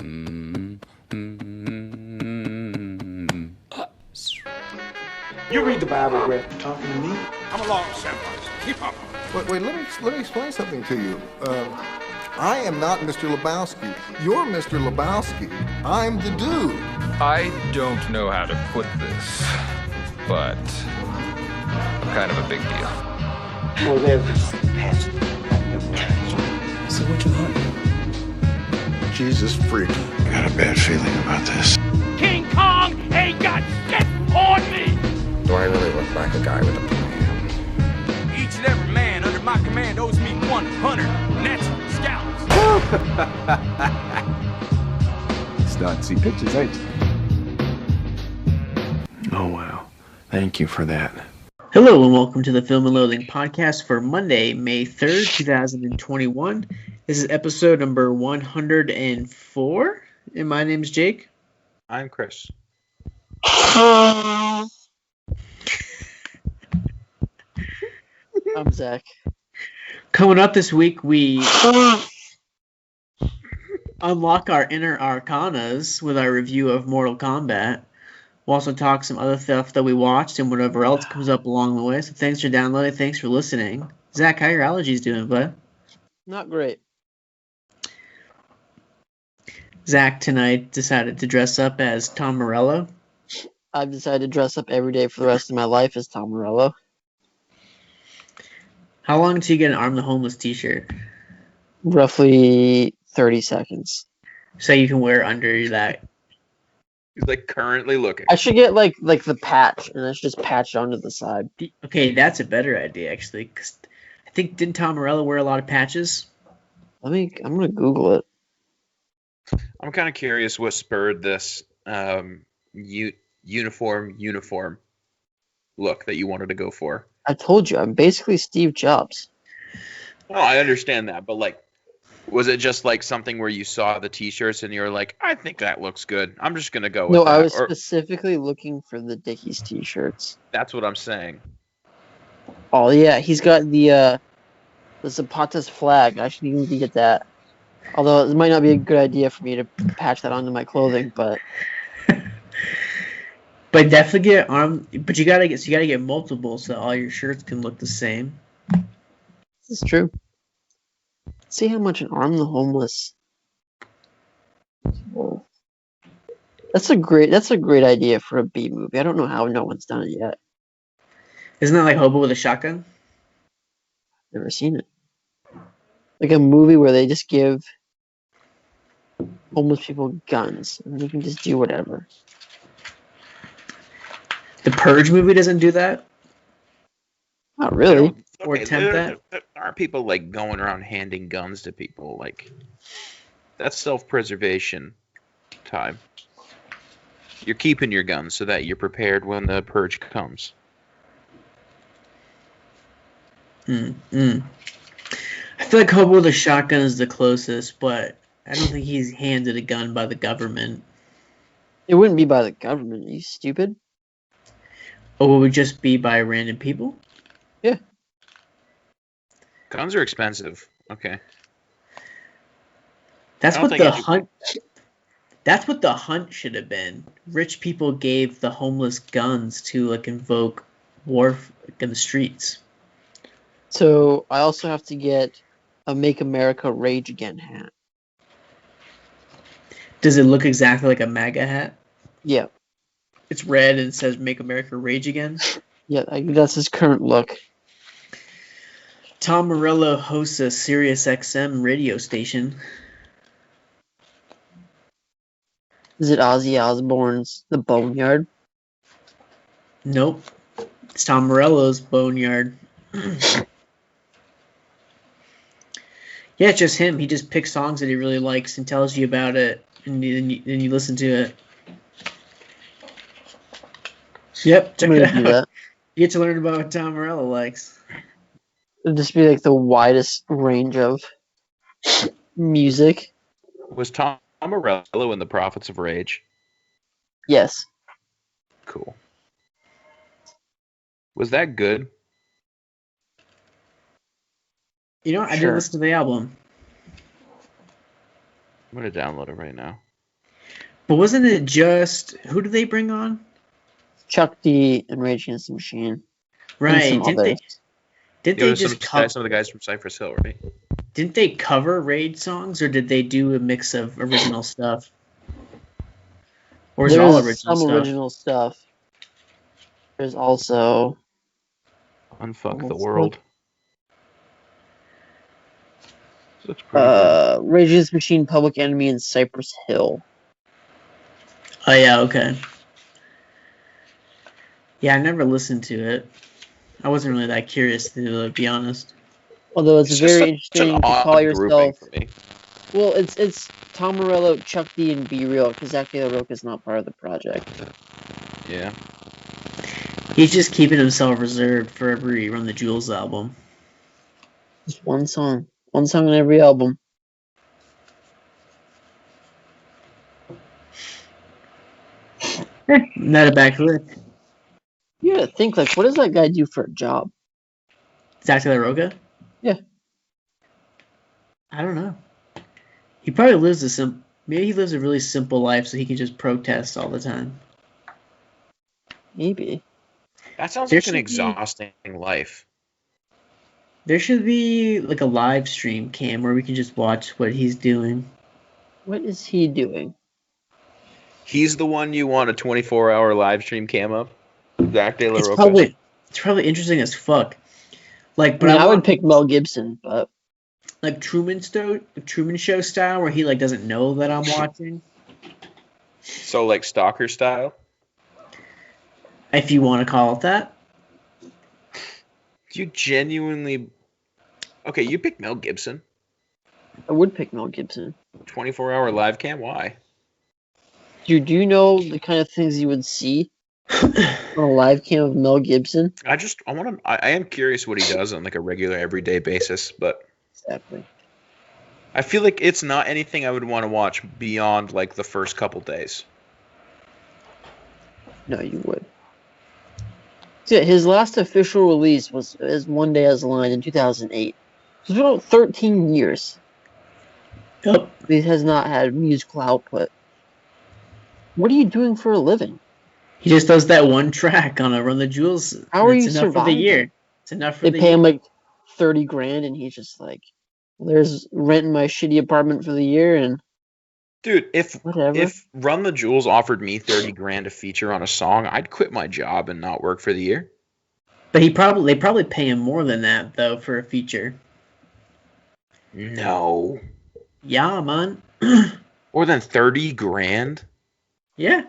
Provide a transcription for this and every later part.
You read the Bible, Greg. Talking to me? Come along, Samwise. Keep up. Wait, let me explain something to you. I am not Mr. Lebowski. You're Mr. Lebowski. I'm the dude. I don't know how to put this, but I'm kind of a big deal. Well, there's past. So what you want? Jesus freak. I got a bad feeling about this. King Kong ain't got shit on me! Do I really look like a guy with a plan? Each and every man under my command owes me 100 natural scalps. Starting to see pictures, ain't you? Oh, wow. Thank you for that. Hello and welcome to the Film and Loathing podcast for Monday, May 3rd, 2021. This is episode number 104, and my name's Jake. I'm Chris. I'm Zach. Coming up this week, we unlock our inner arcanas with our review of Mortal Kombat. We'll also talk some other stuff that we watched and whatever else comes up along the way. So thanks for downloading. Thanks for listening. Zach, how your allergies doing, bud? Not great. Zach tonight decided to dress up as Tom Morello. I've decided to dress up every day for the rest of my life as Tom Morello. How long until you get an Arm the Homeless t-shirt? Roughly 30 seconds. So you can wear under that. He's like currently looking. I should get like the patch, and I should just patch it onto the side. Okay, that's a better idea, actually. 'Cause I think, didn't Tom Morello wear a lot of patches? I'm gonna Google it. I'm kind of curious what spurred this uniform look that you wanted to go for. I told you, I'm basically Steve Jobs. Oh, I understand that, but like, was it just like something where you saw the t-shirts and you were like, I think that looks good. I'm just gonna go with No, that. I was Or, specifically looking for the Dickies t-shirts. that's what I'm saying. Oh yeah, he's got the Zapata's flag. I should even get that. Although it might not be a good idea for me to patch that onto my clothing, but But definitely get arm. But you gotta get multiple so all your shirts can look the same. this is true. See how much an Arm the Homeless. Whoa. That's a great idea for a B movie. I don't know how no one's done it yet. Isn't that like Hobo with a Shotgun? Never seen it. Like a movie where they just give homeless people guns and they can just do whatever. The Purge movie doesn't do that. Not really. Or attempt that? There aren't people like going around handing guns to people. Like, that's self-preservation time. You're keeping your guns so that you're prepared when the purge comes. I feel like Hobo with a Shotgun is the closest, but I don't think he's handed a gun by the government. It wouldn't be by the government. Are you stupid? Or would it just be by random people? Yeah. Guns are expensive. Okay. That's I don't what think the any- hunt. That's what the hunt should have been. Rich people gave the homeless guns to like invoke war in the streets. So I also have to get a Make America Rage Again hat. Does it look exactly like a MAGA hat? Yeah. It's red and it says "Make America Rage Again." Yeah, that's his current look. Tom Morello hosts a Sirius XM radio station. Is it Ozzy Osbourne's The Boneyard? Nope. It's Tom Morello's Boneyard. Yeah, it's just him. He just picks songs that he really likes and tells you about it, and you listen to it. Yep, check it out. That. You get to learn about what Tom Morello likes. It'd just be like the widest range of music. Was Tom Morello in The Prophets of Rage? Yes. Cool. Was that good? You know, I Sure. did listen to the album. I'm gonna download it right now. But wasn't it just who did they bring on? Chuck D and Rage Against the Machine. Right? And some others. Didn't they just some of the guys from Cypress Hill, right? Didn't they cover Rage songs, or did they do a mix of original stuff? Or is it all original some stuff? original stuff. There's also Unfuck the World. That's pretty good. Rage Against the Machine, Public Enemy, and Cypress Hill. Oh yeah, okay. Yeah, I never listened to it. I wasn't really that curious, to be honest. Although it's very such interesting an to odd call grouping yourself. for me. Well, it's Tom Morello, Chuck D, and Be Real, because Zach De La Rocha is not part of the project. Yeah. He's just keeping himself reserved for every Run the Jewels album. Just one song on every album. Not a bad clip. You gotta think, like, what does that guy do for a job? Zach De La Rocha? Yeah. I don't know. He probably lives maybe he lives a really simple life so he can just protest all the time. Maybe. That sounds There like an should be- exhausting life. There should be like a live stream cam where we can just watch what he's doing. What is he doing? He's the one you want a 24-hour live stream cam up? Zach De La It's Rocha? probably interesting as fuck. Like, but I I would pick Mel Gibson, but like Truman Show style, where he like doesn't know that I'm watching. So like stalker style? If you want to call it that. Do you genuinely... Okay, you pick Mel Gibson. I would pick Mel Gibson. 24-hour live cam? Why? Do you know the kind of things you would see on a live cam of Mel Gibson? I am curious what he does on like a regular everyday basis, but Exactly. I feel like it's not anything I would want to watch beyond like the first couple days. No, you would. So his last official release was as One Day As a Line in 2008. So it's been about 13 years. Yep. He has not had musical output. What are you doing for a living? He just does that one track on a Run the Jewels. How are It's you enough for the surviving? year. It's enough for They the pay year. him like $30,000, and he's just like, "There's renting my shitty apartment for the year," and Dude, if whatever. Run the Jewels offered me $30,000 to feature on a song, I'd quit my job and not work for the year. But they probably pay him more than that though for a feature. No. Yeah, man. More than $30,000? Yeah.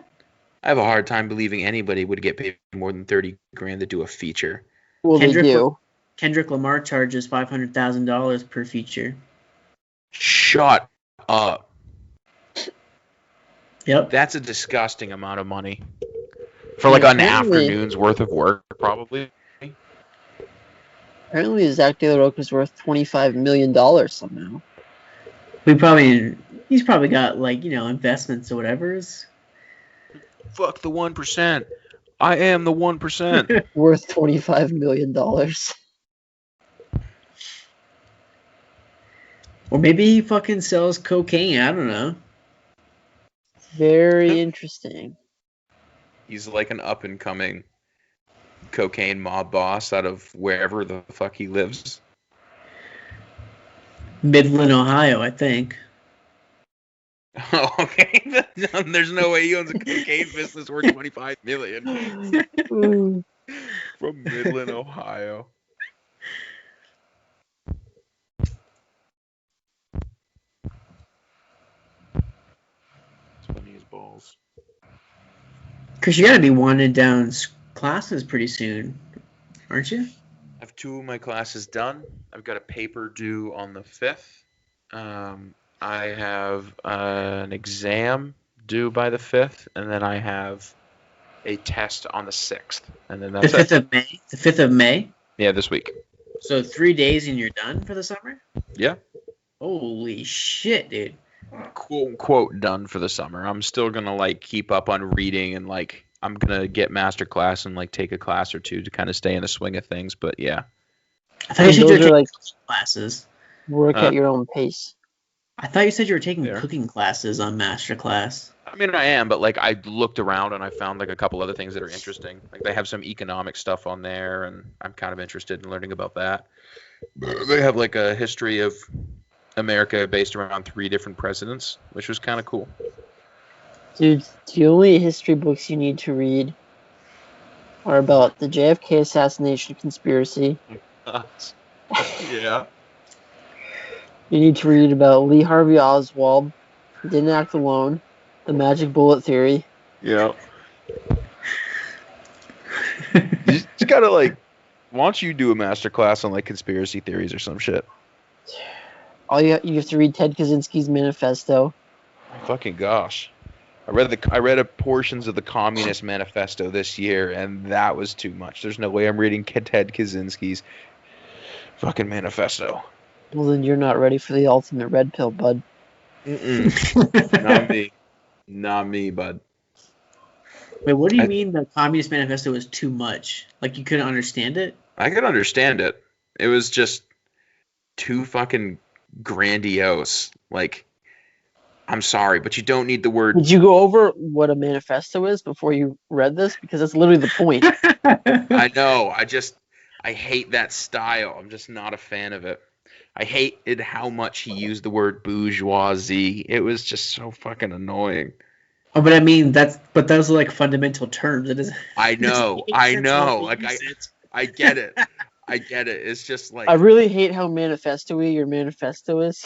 I have a hard time believing anybody would get paid more than $30,000 to do a feature. Well, they do. Kendrick Lamar charges $500,000 per feature. Shut up. Yep. That's a disgusting amount of money. For like an Apparently- afternoon's worth of work, probably. Apparently, Zach De La Rocha is worth $25 million somehow. He's probably got like, investments or whatever. Fuck the 1%. I am the 1%. Worth $25 million. Or maybe he fucking sells cocaine. I don't know. Very interesting. He's like an up-and-coming cocaine mob boss out of wherever the fuck he lives. Midland, Ohio, I think. Oh, okay. There's no way he owns a cocaine business worth $25 million. Ooh. From Midland, Ohio. It's funny as balls. Because you gotta be winding down classes pretty soon, aren't you? I have 2 of my classes done. I've got a paper due on the 5th. I have an exam due by the 5th, and then I have a test on the 6th, and then The that's 5th it. of May? The 5th of May? Yeah, this week. So 3 days and you're done for the summer? Yeah. Holy shit, dude. Quote unquote done for the summer. I'm still gonna like keep up on reading and like I'm gonna get master class and like take a class or 2 to kind of stay in the swing of things. But yeah, I thought you And should those take are like classes. work at your own pace. I thought you said you were taking There. cooking classes on Masterclass. I mean, I am, but like I looked around and I found like a couple other things that are interesting. Like they have some economic stuff on there, and I'm kind of interested in learning about that. They have like a history of America based around 3 different presidents, which was kind of cool. Dude, the only history books you need to read are about the JFK assassination conspiracy. Yeah. You need to read about Lee Harvey Oswald, Didn't Act Alone, the Magic Bullet Theory. Yeah. You just gotta like, why don't you do a master class on like conspiracy theories or some shit? You have to read Ted Kaczynski's manifesto. Fucking gosh. I read a portions of the Communist Manifesto this year, and that was too much. There's no way I'm reading Ted Kaczynski's fucking manifesto. Well, then you're not ready for the ultimate red pill, bud. Not me. Not me, bud. Wait, what do you mean the Communist Manifesto was too much? Like you couldn't understand it? I could understand it. It was just too fucking grandiose. Like, I'm sorry, but you don't need the word. Did you go over what a manifesto is before you read this? Because that's literally the point. I know. I hate that style. I'm just not a fan of it. I hated how much he used the word bourgeoisie. It was just so fucking annoying. Oh, but I mean those are like fundamental terms. It is. I know. Like I get it. I get it. It's just like I really hate how manifesto-y your manifesto is.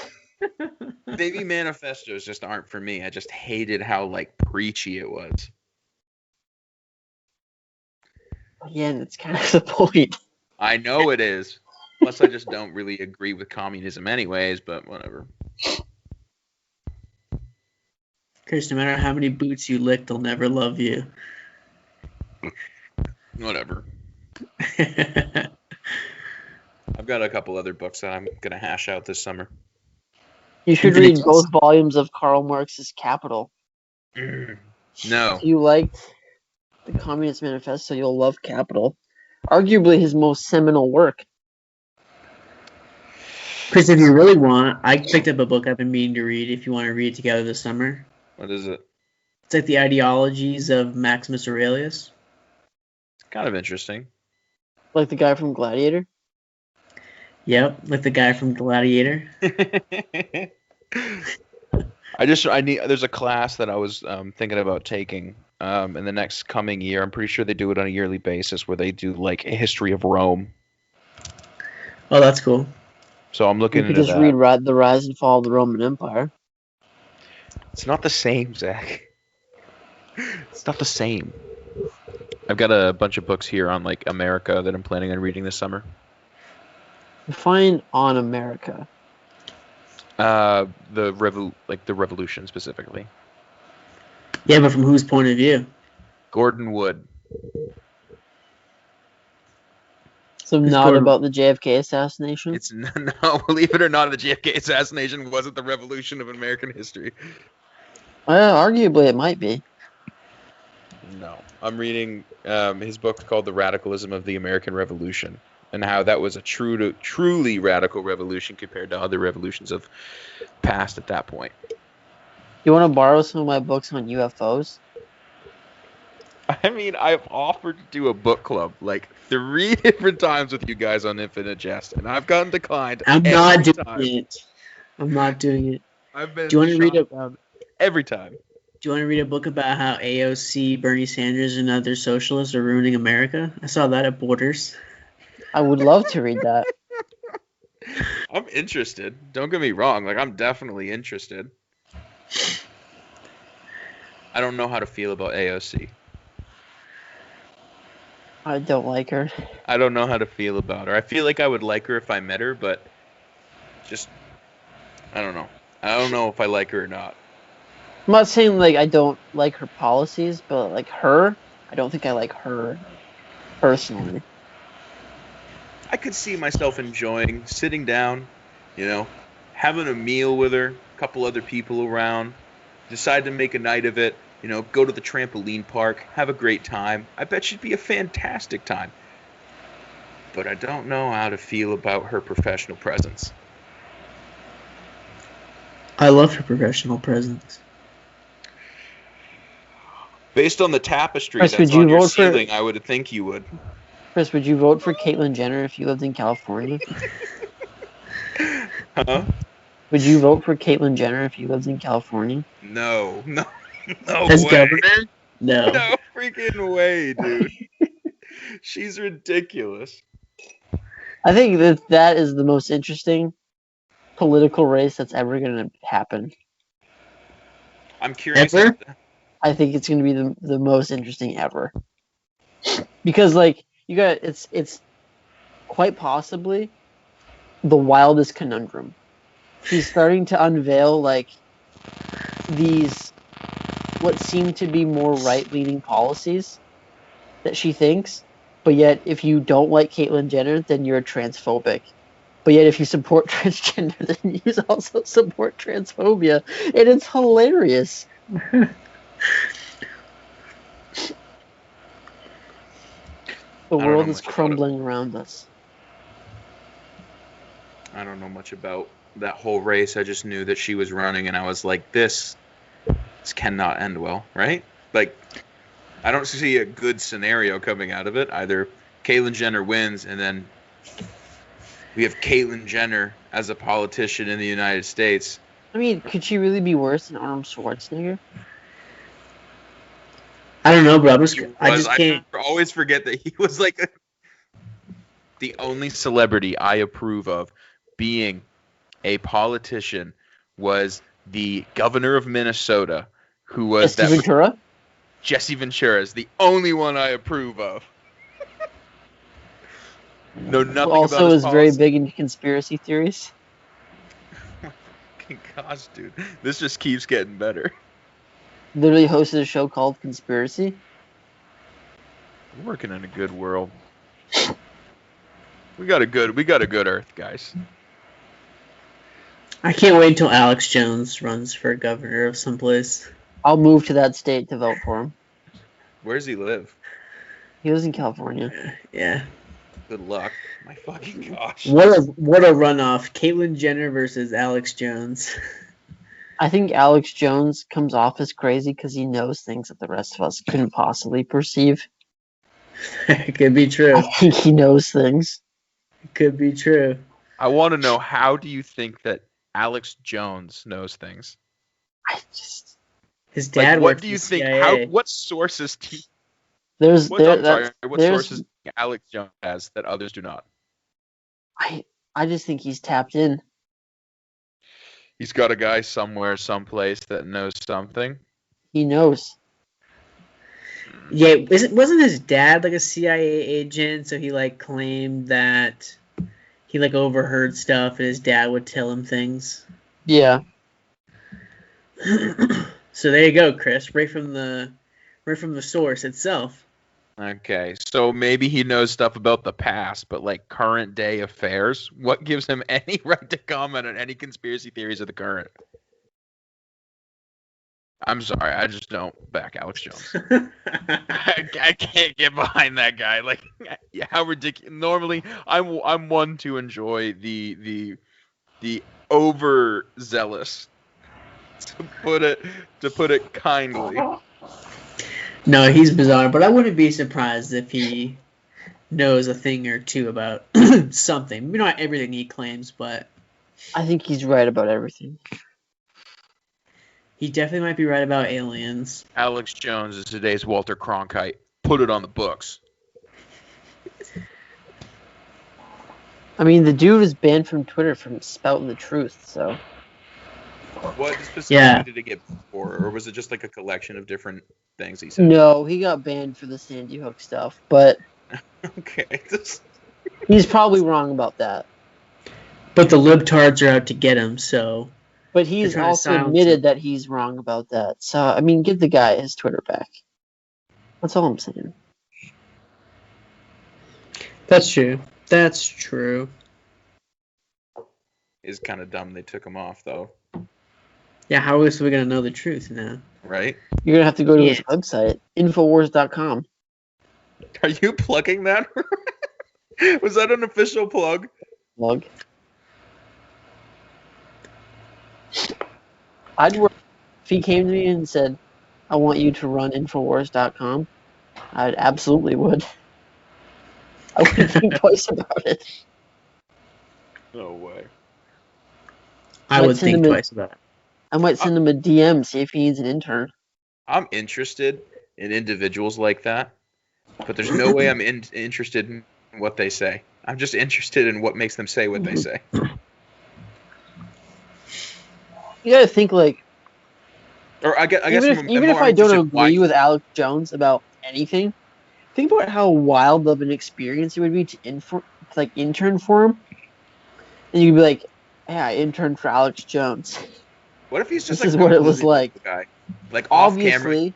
maybe manifestos just aren't for me. I just hated how like preachy it was. Again, it's kind of the point. I know it is. Plus, I just don't really agree with communism anyways, but whatever. Chris, no matter how many boots you lick, they'll never love you. Whatever. I've got a couple other books that I'm going to hash out this summer. You should read both volumes of Karl Marx's Capital. No. If you liked the Communist Manifesto, you'll love Capital. Arguably his most seminal work. Chris, if you really want, I picked up a book I've been meaning to read if you want to read it together this summer. What is it? It's like the ideologies of Maximus Aurelius. Kind of interesting. Like the guy from Gladiator? Yep, like the guy from Gladiator. There's a class that I was thinking about taking in the next coming year. I'm pretty sure they do it on a yearly basis where they do like a history of Rome. Oh, that's cool. So I'm looking You into could just that. read The Rise and Fall of the Roman Empire. It's not the same, Zach. It's not the same. I've got a bunch of books here on like America that I'm planning on reading this summer. Define on America. The revolution specifically. Yeah, but from whose point of view? Gordon Wood. So not about the JFK assassination? It's no, believe it or not, the JFK assassination wasn't the revolution of American history. Well, arguably it might be. No, I'm reading his book called The Radicalism of the American Revolution, and how that was a truly radical revolution compared to other revolutions of past at that point. You want to borrow some of my books on UFOs? I mean, I've offered to do a book club like 3 different times with you guys on Infinite Jest, and I've gotten declined. I'm not doing it. I'm not doing it. I've been Do you want to read down every time. Do you want to read a book about how AOC, Bernie Sanders, and other socialists are ruining America? I saw that at Borders. I would love to read that. I'm interested. Don't get me wrong. Like, I'm definitely interested. I don't know how to feel about AOC. I don't like her. I don't know how to feel about her. I feel like I would like her if I met her, but just, I don't know. I don't know if I like her or not. I'm not saying like I don't like her policies, but like her, I don't think I like her personally. I could see myself enjoying sitting down, having a meal with her, a couple other people around, decide to make a night of it, go to the trampoline park, have a great time. I bet she'd be a fantastic time. But I don't know how to feel about her professional presence. I love her professional presence. Based on the tapestry Chris, that's would you on your vote for- ceiling, I would think you would. Chris, would you vote for Caitlyn Jenner if you lived in California? Huh? Would you vote for Caitlyn Jenner if you lived in California? No As way. governor? No. No freaking way, dude. She's ridiculous. I think that is the most interesting political race that's ever going to happen. I'm curious. Ever? I think it's going to be the most interesting ever. Because like it's quite possibly the wildest conundrum. She's starting to unveil like these what seem to be more right-leaning policies that she thinks, but yet if you don't like Caitlyn Jenner, then you're transphobic. But yet if you support transgender, then you also support transphobia, and it's hilarious. The world is crumbling around us. I don't know much about that whole race. I just knew that she was running, and I was like, this cannot end well, right? Like, I don't see a good scenario coming out of it. Either Caitlyn Jenner wins, and then we have Caitlyn Jenner as a politician in the United States. I mean, could she really be worse than Arnold Schwarzenegger? I don't know, bro. I just can't. I always forget that he was like the only celebrity I approve of being a politician was the governor of Minnesota, who was Jesse Ventura? Jesse Ventura is the only one I approve of. Know nothing Also about his is policy. very big into conspiracy theories. Gosh, dude, this just keeps getting better. Literally hosted a show called Conspiracy. We're working in a good world. We got a good Earth, guys. I can't wait until Alex Jones runs for governor of someplace. I'll move to that state to vote for him. Where does he live? He lives in California. Yeah. Good luck. My fucking gosh. What a runoff. Caitlyn Jenner versus Alex Jones. I think Alex Jones comes off as crazy because he knows things that the rest of us couldn't possibly perceive. It could be true. I think he knows things. It could be true. I want to know, how do you think that Alex Jones knows things? His dad. Like, what do you think? CIA. What sources? What sources Alex Jones has that others do not? I just think he's tapped in. He's got a guy somewhere, someplace that knows something. He knows. Yeah, wasn't his dad like a CIA agent? So he like claimed that he like overheard stuff, and his dad would tell him things. Yeah. So there you go, Chris. Right from the source itself. Okay, so maybe he knows stuff about the past, but like current day affairs, what gives him any right to comment on any conspiracy theories of the current? I'm sorry, I just don't back Alex Jones. I can't get behind that guy. Like, how ridiculous! Normally, I'm one to enjoy the overzealous, to put it kindly. No, he's bizarre, but I wouldn't be surprised if he knows a thing or two about something. Not everything he claims, but I think he's right about everything. He definitely might be right about aliens. Alex Jones is today's Walter Cronkite. Put it on the books. I mean, the dude was banned from Twitter from spouting the truth, so... What specifically did it get for, or was it just like a collection of different things he said? No, he got banned for the Sandy Hook stuff, but okay, he's probably wrong about that. But the libtards are out to get him, so... But he's also admitted that he's wrong about that. So, I mean, give the guy his Twitter back. That's all I'm saying. That's true. That's true. It's kind of dumb they took him off, though. Yeah, how else are we going to know the truth now? Right? You're going to have to go to his website, Infowars.com. Are you plugging that? Was that an official plug? Plug. I'd work if he came to me and said, "I want you to run Infowars.com." I absolutely would. I wouldn't think twice about it. No way. I would think twice about it. I might send him a DM, see if he needs an intern. I'm interested in individuals like that, but there's no way I'm interested in what they say. I'm just interested in what makes them say what they say. You gotta think like, Or I guess even if I don't agree with Alex Jones about anything, think about how wild of an experience it would be to intern for him, and you'd be like, "Yeah, I interned for Alex Jones." What if he's just This is what it was like. Guy? Like off Obviously,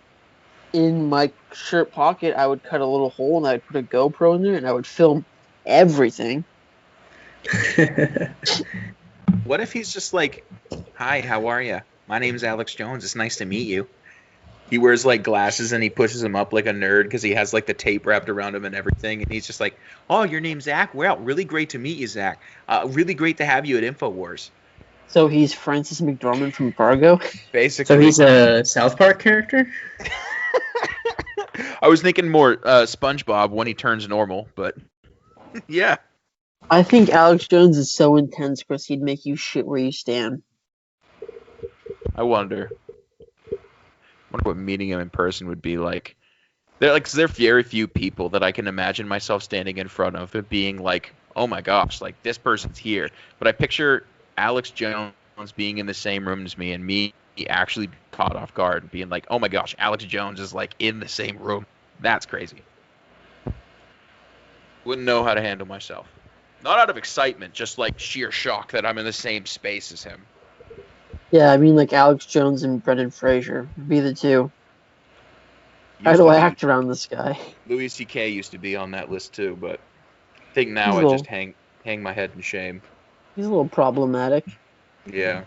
in my shirt pocket, I would cut a little hole and I'd put a GoPro in there and I would film everything. What if he's just like, "Hi, how are you? My name's Alex Jones. It's nice to meet you." He wears like glasses and he pushes them up like a nerd because he has like the tape wrapped around him and everything. And he's just like, "Oh, your name's Zach? Well, really great to meet you, Zach. Really great to have you at InfoWars." So he's Francis McDormand from Fargo? Basically. So he's a South Park character? I was thinking more SpongeBob when he turns normal, but yeah. I think Alex Jones is so intense because he'd make you shit where you stand. I wonder what meeting him in person would be like. There are very few people that I can imagine myself standing in front of and being like, "Oh my gosh, like this person's here." But I picture Alex Jones being in the same room as me and me actually caught off guard and being like, "Oh my gosh, Alex Jones is like in the same room." That's crazy. Wouldn't know how to handle myself. Not out of excitement, just like sheer shock that I'm in the same space as him. Yeah, I mean like Alex Jones and Brendan Fraser would be the two. How do I act around this guy? Louis C.K. used to be on that list too, but I think now I just hang my head in shame. He's a little problematic. Yeah.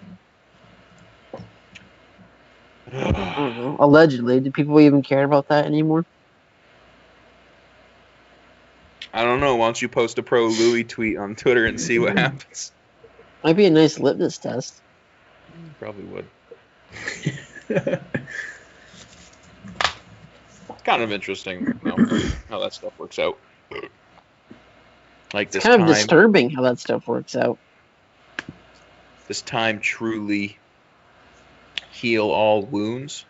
I don't know. Allegedly. Do people even care about that anymore? I don't know. Why don't you post a pro Louis tweet on Twitter and see what happens? Might be a nice litmus test. Probably would. Kind of interesting, how that stuff works out. Like it's kind of disturbing how that stuff works out. This time truly heal all wounds?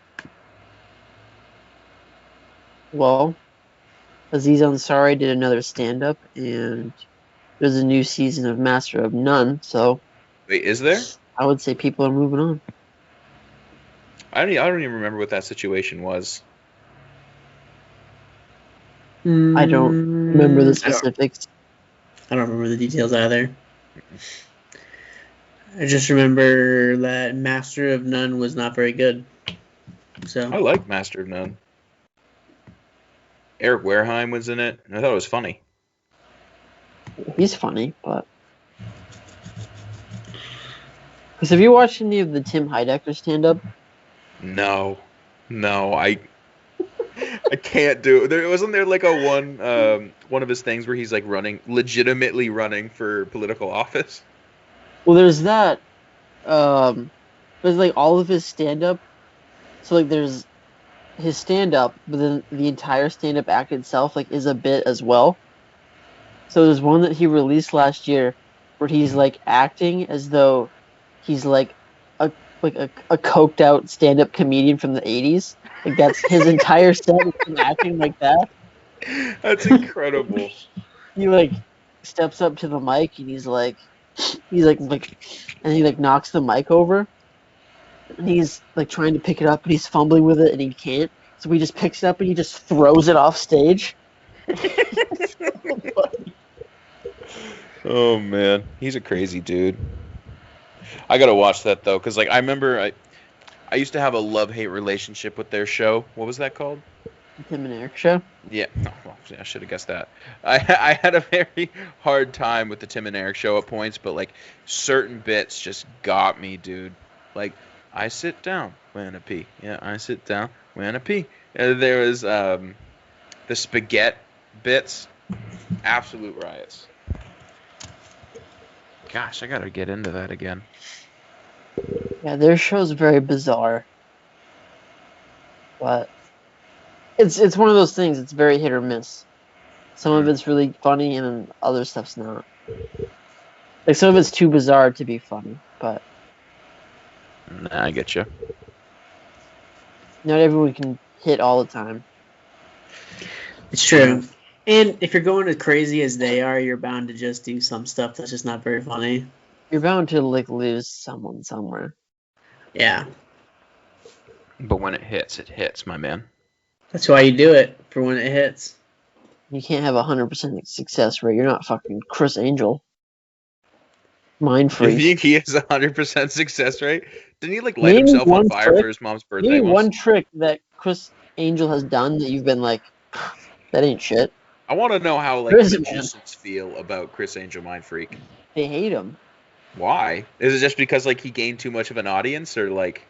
Well, Aziz Ansari did another stand-up, and there's a new season of Master of None, so... Wait, is there? I would say people are moving on. I don't even remember what that situation was. I don't remember the specifics. I don't remember the details either. I just remember that Master of None was not very good. So I like Master of None. Eric Wareheim was in it, and I thought it was funny. He's funny, but... Because have you watched any of the Tim Heidecker stand-up? No, I can't do it. Wasn't there like a one of his things where he's like legitimately running for political office? Well, there's that. There's like all of his stand-up. So like there's his stand-up, but then the entire stand-up act itself like is a bit as well. So there's one that he released last year where he's like acting as though he's like a coked out stand-up comedian from the 80s. Like that's his entire set is him acting like that. That's incredible. He like steps up to the mic and he's like and he like knocks the mic over. And he's like trying to pick it up and he's fumbling with it and he can't. So he just picks it up and he just throws it off stage. Oh man, he's a crazy dude. I gotta watch that though, because like I remember I used to have a love-hate relationship with their show. What was that called? The Tim and Eric Show? Yeah. Oh, well, I should have guessed that. I had a very hard time with the Tim and Eric Show at points, but like certain bits just got me, dude. Like, I sit down when I pee. Yeah, I sit down when I pee. There was the spaghetti bits. Absolute riots. Gosh, I gotta get into that again. Yeah, their show's very bizarre. But it's one of those things, it's very hit or miss. Some of it's really funny and then other stuff's not. Like some of it's too bizarre to be funny, but Nah, I get you. not everyone can hit all the time. It's true. And if you're going as crazy as they are, you're bound to just do some stuff that's just not very funny. You're bound to like lose someone somewhere. Yeah. But when it hits, my man. That's why you do it, for when it hits. You can't have 100% success rate. You're not fucking Chris Angel. Mind You freak. think he has 100% success rate? Didn't he like light Name himself on one fire trick- for his mom's birthday? Maybe once? one trick that Chris Angel has done that you've been like, that ain't shit. I want to know how like There isn't one. magicians feel about Chris Angel Mind Freak. They hate him. Why? Is it just because like he gained too much of an audience, or like?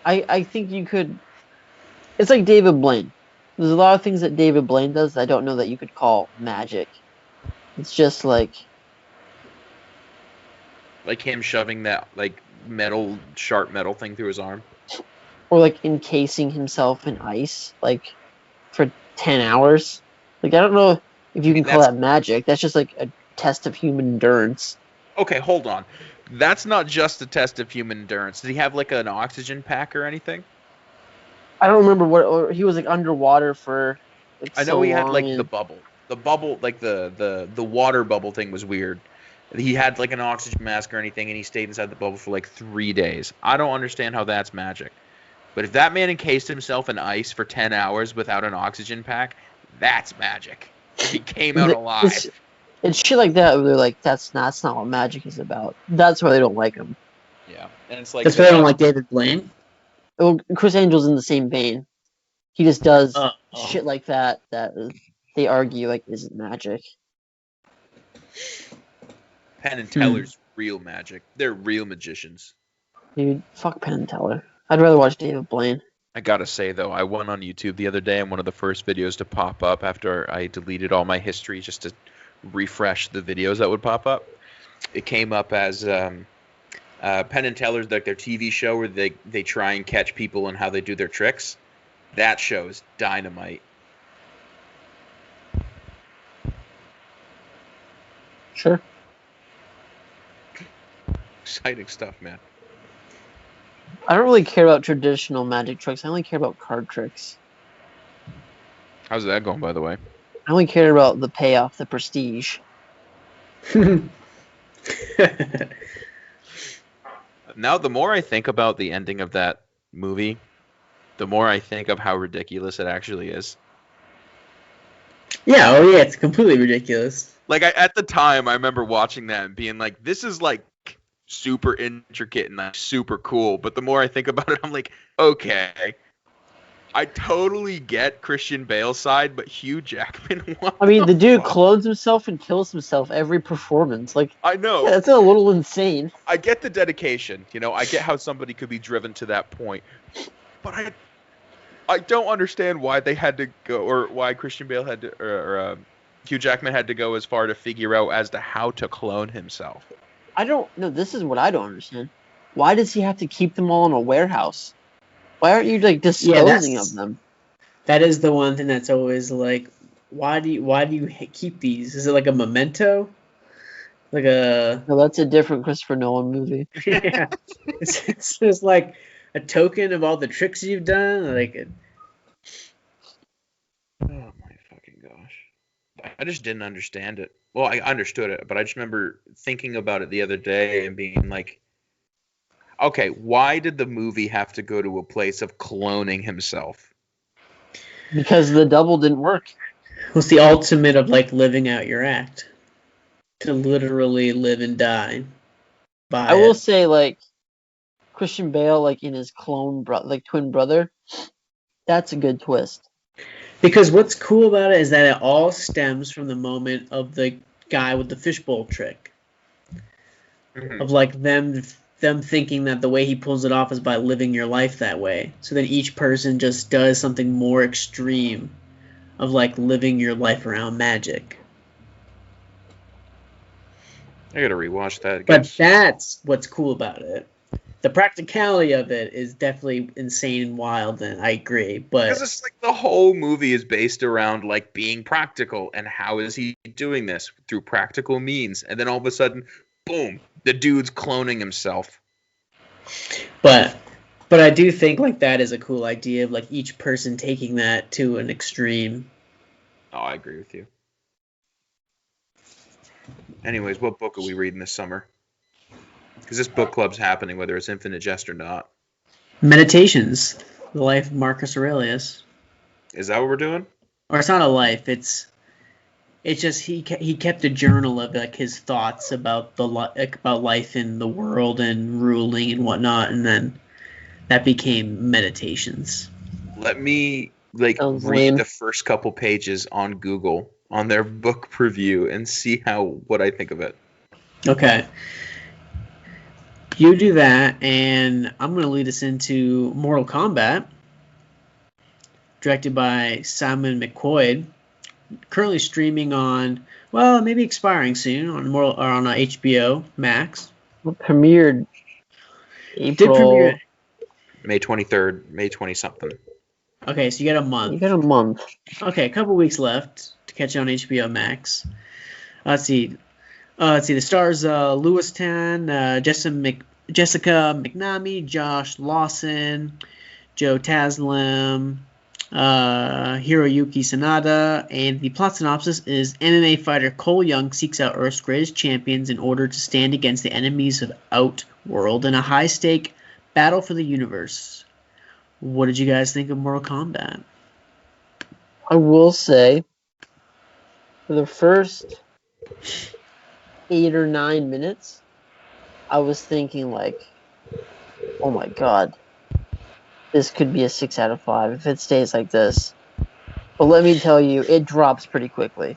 I think you could. It's like David Blaine. There's a lot of things that David Blaine does that I don't know that you could call magic. It's just like Him shoving that like sharp metal thing through his arm. or like encasing himself in ice like for 10 hours. Like I don't know if you can call that magic. That's just like a test of human endurance. Okay, hold on. That's not just a test of human endurance. Did he have like an oxygen pack or anything? I don't remember what or he was like underwater for like, I know so he had long like and- the bubble, like the water bubble thing was weird. He had like an oxygen mask or anything, and he stayed inside the bubble for like 3 days. I don't understand how that's magic. But if that man encased himself in ice for 10 hours without an oxygen pack, that's magic. He came out alive. It's shit like that where they're like, that's not what magic is about. That's why they don't like him. Yeah, and it's like That's why I don't like David Blaine. Well, Chris Angel's in the same vein. He just does Oh. shit like that they argue like isn't magic. Penn and Teller's real magic. They're real magicians. Dude, fuck Penn and Teller. I'd rather watch David Blaine. I gotta say though, I went on YouTube the other day, and one of the first videos to pop up after I deleted all my history just to refresh the videos that would pop up. It came up as Penn and Teller's like their TV show where they try and catch people and how they do their tricks. That show is dynamite. Sure. Exciting stuff, man. I don't really care about traditional magic tricks. I only care about card tricks. How's that going, by the way? I only care about the payoff, the prestige. Now, the more I think about the ending of that movie, the more I think of how ridiculous it actually is. Yeah, oh yeah, it's completely ridiculous. Like, at the time, I remember watching that and being like, this is, like, super intricate and, like, super cool. But the more I think about it, I'm like, okay. I totally get Christian Bale's side, but Hugh Jackman... I mean, the dude clones himself and kills himself every performance. Like, I know. yeah, that's a little insane. I get the dedication. You know, I get how somebody could be driven to that point. But I don't understand why they had to go, or why Christian Bale had to, or Hugh Jackman had to go as far to figure out as to how to clone himself. I don't know. This is what I don't understand. Why does he have to keep them all in a warehouse? Why aren't you like disposing of them? That is the one thing that's always like, why do you keep these? Is it like a memento? Like a No, that's a different Christopher Nolan movie. yeah, it's just like a token of all the tricks you've done. Like, Oh my fucking gosh! I just didn't understand it. Well, I understood it, but I just remember thinking about it the other day and being like, okay, why did the movie have to go to a place of cloning himself? Because the double didn't work. what's the ultimate of like living out your act? To literally live and die. I will say, like, Christian Bale, like, in his clone, twin brother, that's a good twist. Because what's cool about it is that it all stems from the moment of the guy with the fishbowl trick. Mm-hmm. Of like them thinking that the way he pulls it off is by living your life that way. So then each person just does something more extreme of like living your life around magic. I gotta rewatch that again. But that's what's cool about it. The practicality of it is definitely insane and wild, and I agree. But Because it's like the whole movie is based around like being practical, and how is he doing this through practical means? And then all of a sudden, boom, the dude's cloning himself. But I do think like that is a cool idea of like each person taking that to an extreme. Oh, I agree with you. Anyways, what book are we reading this summer? Because this book club's happening, whether it's Infinite Jest or not. Meditations, the life of Marcus Aurelius. Is that what we're doing? Or it's not a life. It's just he kept a journal of like his thoughts about about life in the world and ruling and whatnot, and then that became Meditations. Let me read the first couple pages on Google on their book preview and see what I think of it. Okay. You do that, and I'm going to lead us into Mortal Kombat, directed by Simon McQuoid, currently streaming on, well, maybe expiring soon on HBO Max. It premiered Did premiere. May 23rd, May 20-something. Okay, so you got a month. You got a month. Okay, a couple weeks left to catch it on HBO Max. Let's see. The stars Louis Tan, Jessica McNamee, Josh Lawson, Joe Taslim, Hiroyuki Sanada, and the plot synopsis is MMA fighter Cole Young seeks out Earth's greatest champions in order to stand against the enemies of Outworld in a high-stake battle for the universe. What did you guys think of Mortal Kombat? I will say, for the first 8 or 9 minutes, I was thinking like, oh my god, this could be a 6 out of 5 if it stays like this. But let me tell you, it drops pretty quickly.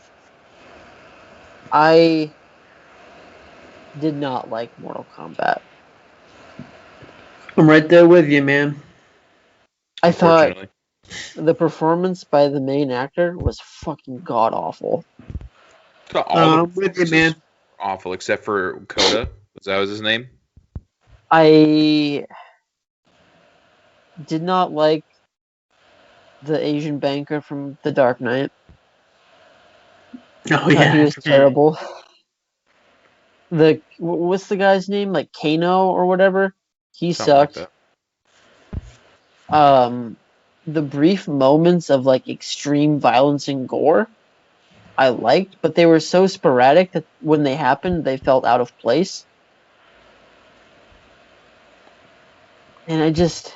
I did not like Mortal Kombat. I'm right there with you, man. I thought the performance by the main actor was fucking god awful. All with you, man. Awful, except for Coda. Was that his name? I did not like the Asian banker from The Dark Knight. Oh yeah, he was terrible. What's the guy's name? Like Kano or whatever. He sucked. Like the brief moments of like extreme violence and gore, I liked, but they were so sporadic that when they happened, they felt out of place. And I just,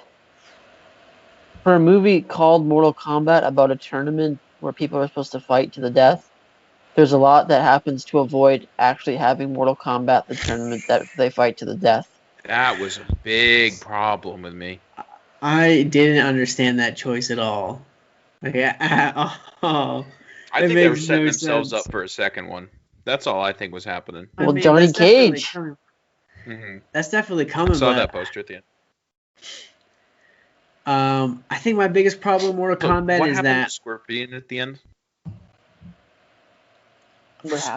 for a movie called Mortal Kombat about a tournament where people are supposed to fight to the death, there's a lot that happens to avoid actually having Mortal Kombat, the tournament that they fight to the death. That was a big problem with me. I didn't understand that choice at all. Okay, I think they were setting themselves up for a second one. That's all I think was happening. Well, Johnny Cage. That's definitely coming. I saw that poster at the end. I think my biggest problem with Mortal Kombat what is happened that to Scorpion at the end?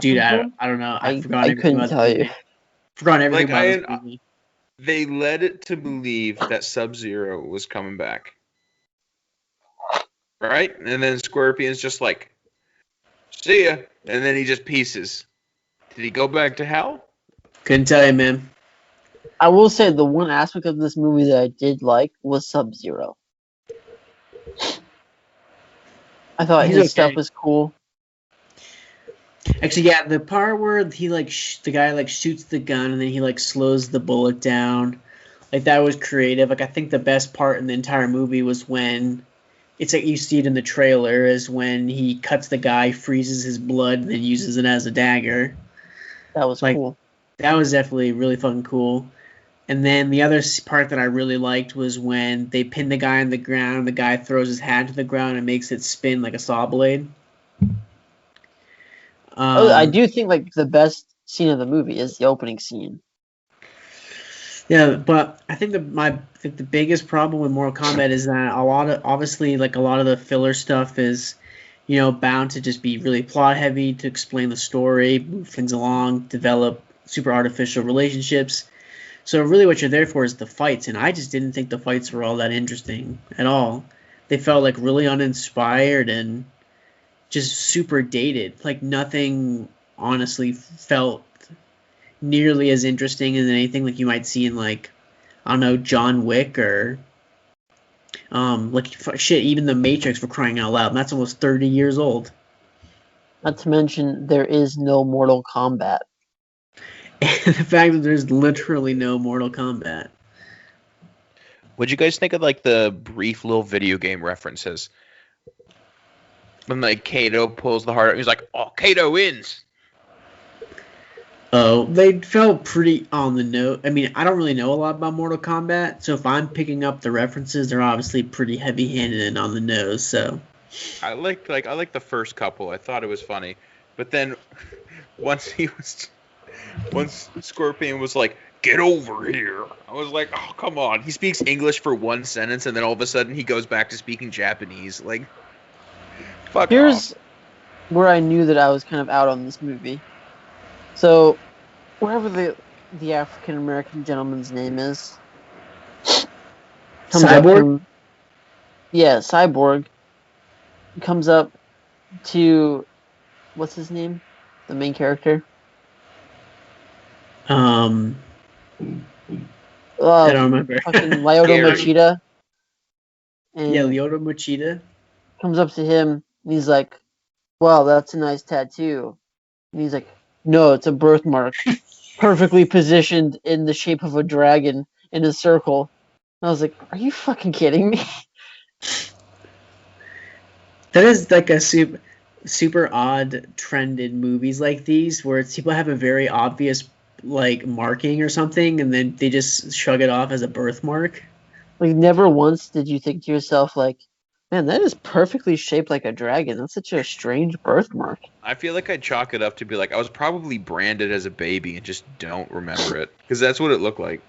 Dude, I don't know. I forgot. I couldn't tell you. Forgot everything about this movie. They led it to believe that Sub-Zero was coming back. Right? And then Scorpion's just like, see ya. And then he just pieces. Did he go back to hell? Couldn't tell you, man. I will say the one aspect of this movie that I did like was Sub-Zero. I thought his stuff was cool. Actually, yeah, the part where he the guy shoots the gun and then he slows the bullet down, that was creative. I think the best part in the entire movie was when it's you see it in the trailer is when he cuts the guy, freezes his blood, and then uses it as a dagger. That was cool. That was definitely really fucking cool. And then the other part that I really liked was when they pin the guy on the ground, and the guy throws his hat to the ground and makes it spin like a saw blade. I do think the best scene of the movie is the opening scene. Yeah, but I think the biggest problem with Mortal Kombat is that a lot of the filler stuff is, bound to just be really plot heavy to explain the story, move things along, develop super artificial relationships. So really what you're there for is the fights, and I just didn't think the fights were all that interesting at all. They felt like really uninspired and just super dated. Like nothing honestly felt nearly as interesting as anything like you might see in like, I don't know, John Wick or even The Matrix, for crying out loud. And that's almost 30 years old. Not to mention, there is no Mortal Kombat. And the fact that there's literally no Mortal Kombat. What'd you guys think of like the brief little video game references? When like Kato pulls the heart out, he's like, "Oh, Kato wins." Oh, they felt pretty on the nose. I mean, I don't really know a lot about Mortal Kombat, so if I'm picking up the references, they're obviously pretty heavy-handed and on the nose. So I liked the first couple. I thought it was funny, but then once Scorpion was like, "Get over here," I was like, "Oh, come on." He speaks English for one sentence, and then all of a sudden he goes back to speaking Japanese. Like, fuck Here's off. where I knew that I was kind of out on this movie. So, wherever the African American gentleman's name is, Cyborg? Yeah, Cyborg comes up to, what's his name? The main character? I don't remember. Fucking Lyoto Gary. Machida. And Yeah, Lyoto Machida. comes up to him and he's like, "Wow, that's a nice tattoo." And he's like, "No, it's a birthmark, perfectly positioned in the shape of a dragon in a circle." And I was like, "Are you fucking kidding me?" That is like a super odd trend in movies like these, where it's people have a very obvious like marking or something, and then they just shrug it off as a birthmark. Like, never once did you think to yourself, like, "Man, that is perfectly shaped like a dragon. That's such a strange birthmark." I feel like I'd chalk it up to be like I was probably branded as a baby and just don't remember it because that's what it looked like.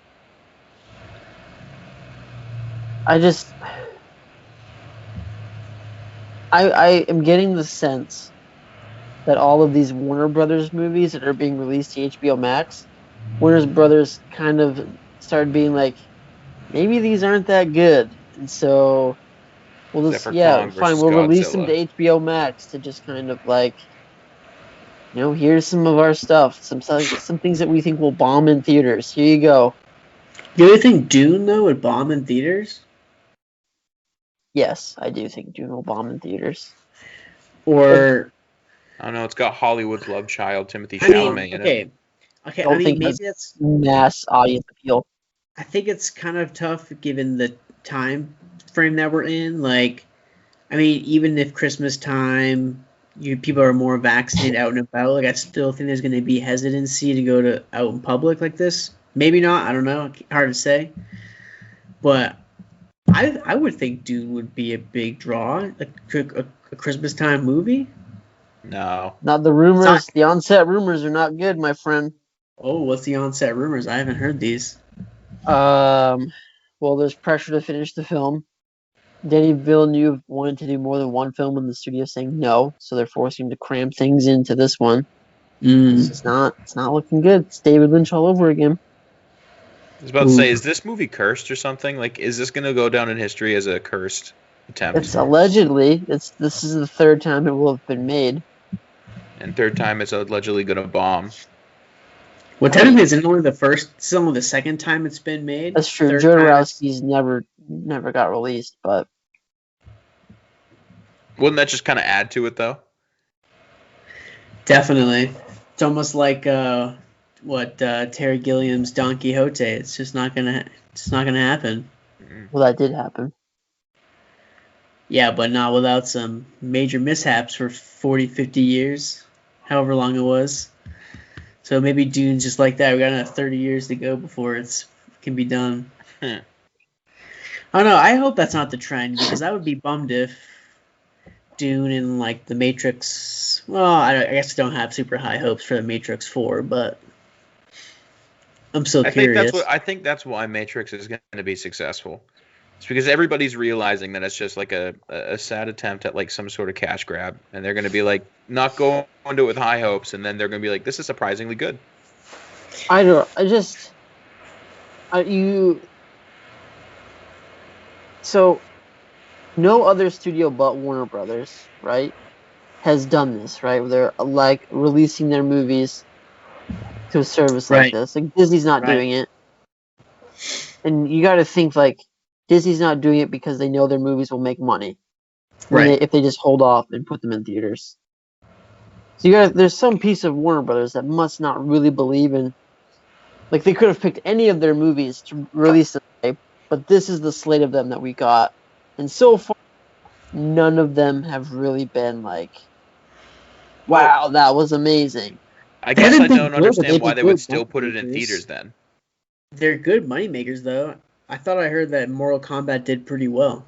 I am getting the sense that all of these Warner Brothers movies that are being released to HBO Max, Warner Brothers kind of started being like, maybe these aren't that good, and so we'll just, Except for Kong versus we'll release them Godzilla. to HBO Max to just kind of like, here's some of our stuff, some things that we think will bomb in theaters. Here you go. Do you think Dune though would bomb in theaters? Yes, I do think Dune will bomb in theaters. Or I don't know. It's got Hollywood's love child, Timothy I mean, Chalamet in it. okay. I don't I mean, think maybe that's that's. mass audience appeal. I think it's kind of tough given the time frame that we're in. Like, I mean, even if Christmas time, people are more vaccinated out and about. Like, I still think there's going to be hesitancy to go to out in public like this. Maybe not. I don't know. Hard to say. But I would think Dune would be a big draw, a Christmas time movie. No. Not the rumors. The onset rumors are not good, my friend. Oh, what's the onset rumors? I haven't heard these. Well, there's pressure to finish the film. Denis Villeneuve wanted to do more than one film, and the studio saying no, so they're forcing him to cram things into this one. It's not looking good. It's David Lynch all over again. I was about to say, is this movie cursed or something? Like, is this going to go down in history as a cursed attempt? It's allegedly. This is the third time it will have been made. And third time it's allegedly going to bomb. Well, technically, it's only it's only the second time it's been made. That's true. Third Jodorowsky's never got released, but Wouldn't that just kind of add to it, though? Definitely. It's almost like Terry Gilliam's Don Quixote. It's just not gonna happen. well, that did happen. Yeah, but not without some major mishaps for 40, 50 years, however long it was. So maybe Dune's just like that. We got another 30 years to go before it can be done. I don't know. I hope that's not the trend, because I would be bummed if Dune and like The Matrix. Well, I guess I don't have super high hopes for The Matrix 4, but I'm still curious. I think that's why Matrix is going to be successful. It's because everybody's realizing that it's just like a sad attempt at like some sort of cash grab, and they're going to be like not going into it with high hopes, and then they're going to be like, this is surprisingly good. So, no other studio but Warner Brothers, right, has done this, right? Where they're like releasing their movies to a service like this. Like Disney's not doing it, and you got to think like Disney's not doing it because they know their movies will make money, if they just hold off and put them in theaters. So there's some piece of Warner Brothers that must not really believe in. Like they could have picked any of their movies to release today, but this is the slate of them that we got, and so far, none of them have really been like, "Wow, that was amazing." I guess I don't understand why they would still put it in theaters then. They're good moneymakers, though. I thought I heard that Mortal Kombat did pretty well.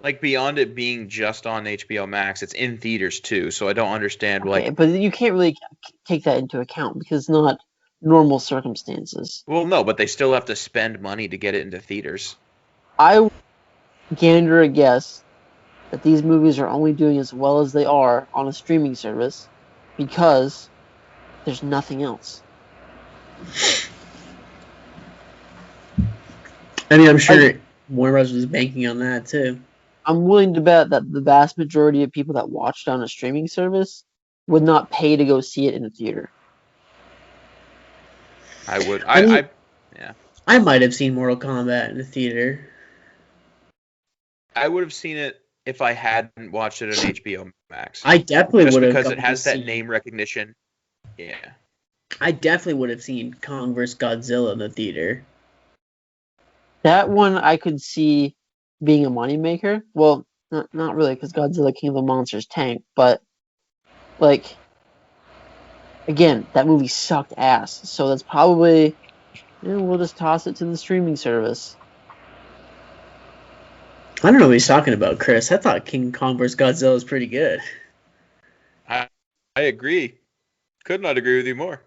Like, beyond it being just on HBO Max, it's in theaters, too, so I don't understand, But you can't really take that into account, because it's not normal circumstances. Well, no, but they still have to spend money to get it into theaters. I gander a guess that these movies are only doing as well as they are on a streaming service because there's nothing else. I mean, I'm sure Warner Bros. Was banking on that, too. I'm willing to bet that the vast majority of people that watched on a streaming service would not pay to go see it in a theater. I would. Yeah. I might have seen Mortal Kombat in the theater. I would have seen it if I hadn't watched it on HBO Max. I definitely would have. Because it has that name recognition. Yeah. I definitely would have seen Kong vs. Godzilla in the theater. That one I could see being a moneymaker. Well, not really, because Godzilla King of the Monsters tanked, but, like, again, that movie sucked ass. So that's probably, we'll just toss it to the streaming service. I don't know what he's talking about, Chris. I thought King Kong vs. Godzilla was pretty good. I agree. Could not agree with you more.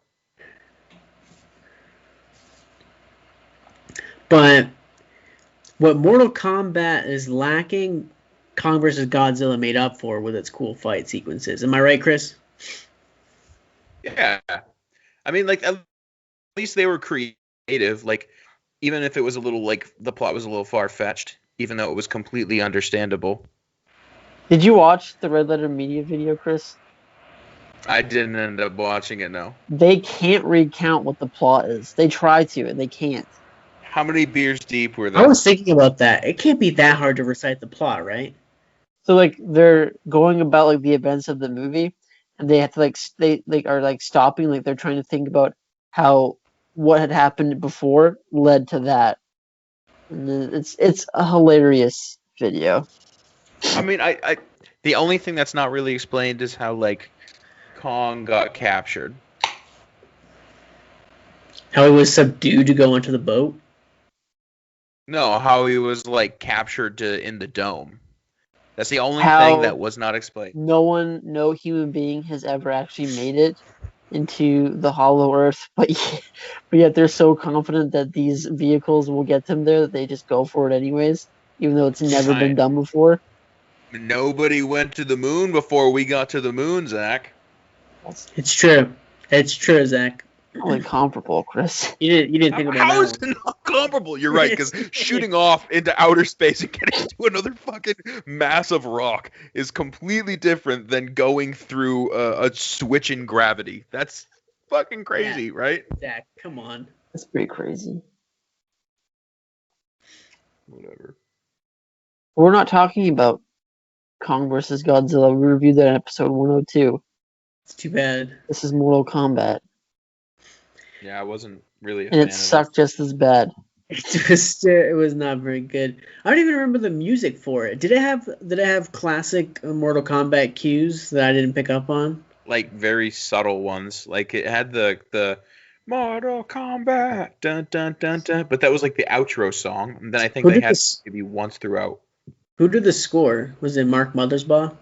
But what Mortal Kombat is lacking, Kong vs. Godzilla made up for with its cool fight sequences. Am I right, Chris? Yeah. I mean, like, at least they were creative. Like, even if it was a little, like, the plot was a little far-fetched, even though it was completely understandable. Did you watch the Red Letter Media video, Chris? I didn't end up watching it, no. They can't recount what the plot is. They try to, and they can't. How many beers deep were there? I was thinking about that. It can't be that hard to recite the plot, right? So, like, they're going about, like, the events of the movie, and they have to, like, they are, like, stopping, like, they're trying to think about how what had happened before led to that. And it's a hilarious video. I mean, I the only thing that's not really explained is how, like, Kong got captured. How he was subdued to go into the boat? No, how he was, like, captured in the dome. That's the only thing that was not explained. No human being has ever actually made it into the Hollow Earth, but yet they're so confident that these vehicles will get them there that they just go for it anyways, even though it's never been done before. Nobody went to the moon before we got to the moon, Zach. It's true. It's true, Zach. Only comparable, Chris. You didn't think about that. How is it not comparable? You're right, because shooting off into outer space and getting to another fucking massive rock is completely different than going through a switch in gravity. That's fucking crazy, right? Zach, come on. That's pretty crazy. Whatever. We're not talking about Kong vs. Godzilla. We reviewed that in episode 102. It's too bad. This is Mortal Kombat. Yeah, I wasn't really a fan fan it sucked just as bad. It was not very good. I don't even remember the music for it. Did it have classic Mortal Kombat cues that I didn't pick up on? Like, very subtle ones. Like, it had the Mortal Kombat, dun dun dun dun, but that was like the outro song. And then I think they had maybe once throughout. Who did the score? Was it Mark Mothersbaugh?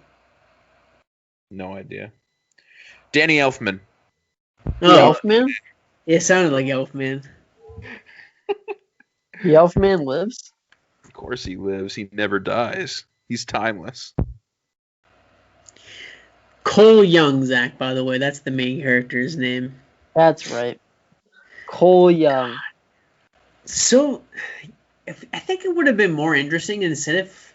No idea. Danny Elfman. Oh, Elfman? It sounded like Elfman. The Elfman lives? Of course he lives. He never dies. He's timeless. Cole Young, Zach, by the way. That's the main character's name. That's right. Cole Young. So, I think it would have been more interesting instead of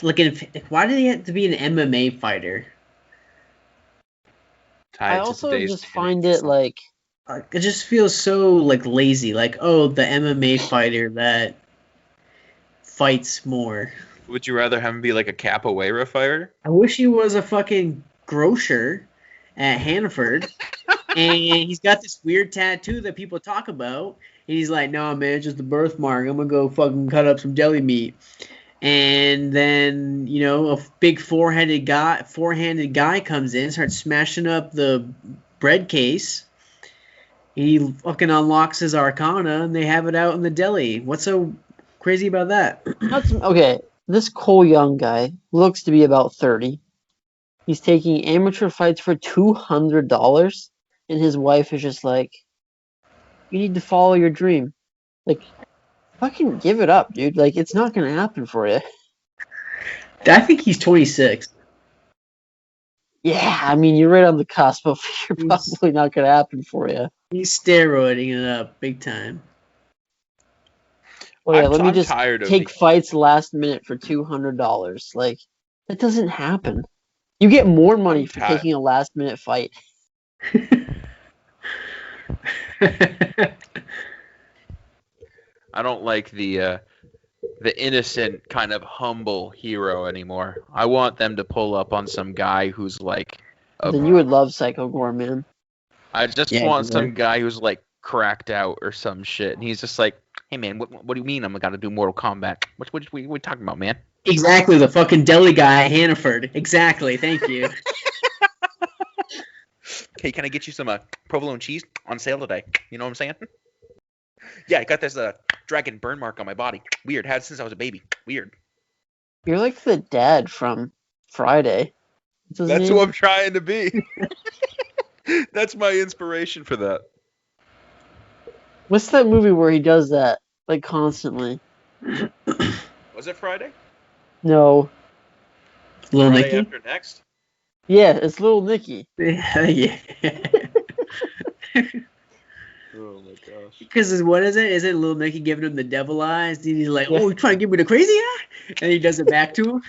why did he have to be an MMA fighter? I also just find it like it just feels so like lazy. Like, oh, the MMA fighter that fights more. Would you rather have him be like a capoeira fighter? I wish he was a fucking grocer at Hannaford, and he's got this weird tattoo that people talk about, and he's like, "Nah, man, it's just a birthmark. I'm gonna go fucking cut up some deli meat." And then, you know, a big four-handed guy comes in, starts smashing up the bread case. He fucking unlocks his arcana, and they have it out in the deli. What's so crazy about that? Okay, this Cole Young guy looks to be about 30. He's taking amateur fights for $200, and his wife is just like, "You need to follow your dream." Like, fucking give it up, dude. Like, it's not gonna happen for you. I think he's 26. Yeah, I mean, you're right on the cusp, but you're probably not gonna happen for you. He's steroiding it up big time. Well, yeah, let me just take fights last minute for $200. Like, that doesn't happen. You get more money for taking a last minute fight. I don't like the innocent kind of humble hero anymore. I want them to pull up on some guy who's like. Then you would love Psycho Goreman. I just want some guy who's like cracked out or some shit, and he's just like, "Hey man, what do you mean I'm gonna do Mortal Kombat? What are we talking about, man?" Exactly, the fucking deli guy at Hannaford. Exactly, thank you. Hey, can I get you some provolone cheese on sale today? You know what I'm saying? Yeah, I got this dragon burn mark on my body. Weird. Had it since I was a baby. Weird. You're like the dad from Friday. That's who I'm trying to be. That's my inspiration for that. What's that movie where he does that, like, constantly? Was it Friday? No. Little Friday Nicky? After Next? Yeah, it's Little Nicky. Yeah. Oh my gosh. Because what is it? Isn't Little Nicky giving him the devil eyes? And he's like, "Oh, you trying to give me the crazy eye?" And he does it back to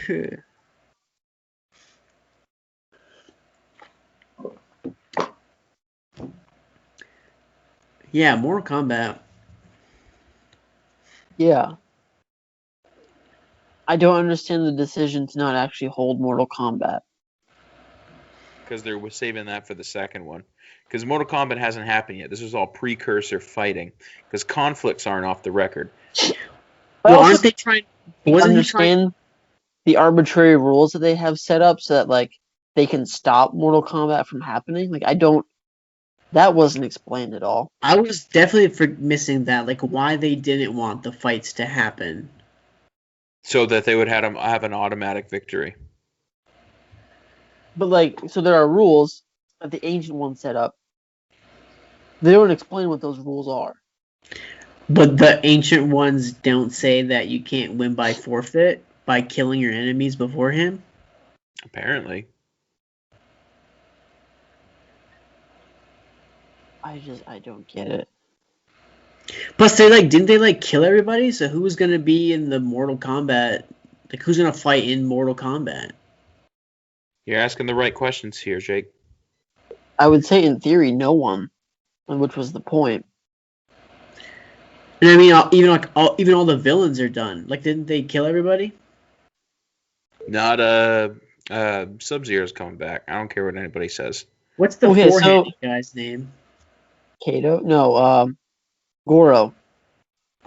him. Yeah, Mortal Kombat. Yeah. I don't understand the decision to not actually hold Mortal Kombat. Because they were saving that for the second one. Because Mortal Kombat hasn't happened yet. This was all precursor fighting. Because conflicts aren't off the record. Well, aren't they trying? Understand the arbitrary rules that they have set up so that, like, they can stop Mortal Kombat from happening? Like, I don't. That wasn't explained at all. I was definitely missing that, like why they didn't want the fights to happen. So that they would have an automatic victory. But, like, so there are rules that the Ancient One set up. They don't explain what those rules are. But the Ancient Ones don't say that you can't win by forfeit by killing your enemies beforehand? Apparently. I don't get it. Plus, didn't they kill everybody? So who was gonna be in the Mortal Kombat? Like, who's gonna fight in Mortal Kombat? You're asking the right questions here, Jake. I would say, in theory, no one, which was the point. And I mean, even all the villains are done. Like, didn't they kill everybody? Not Sub-Zero's coming back. I don't care what anybody says. What's the four-handed guy's name? Kato? No, Goro.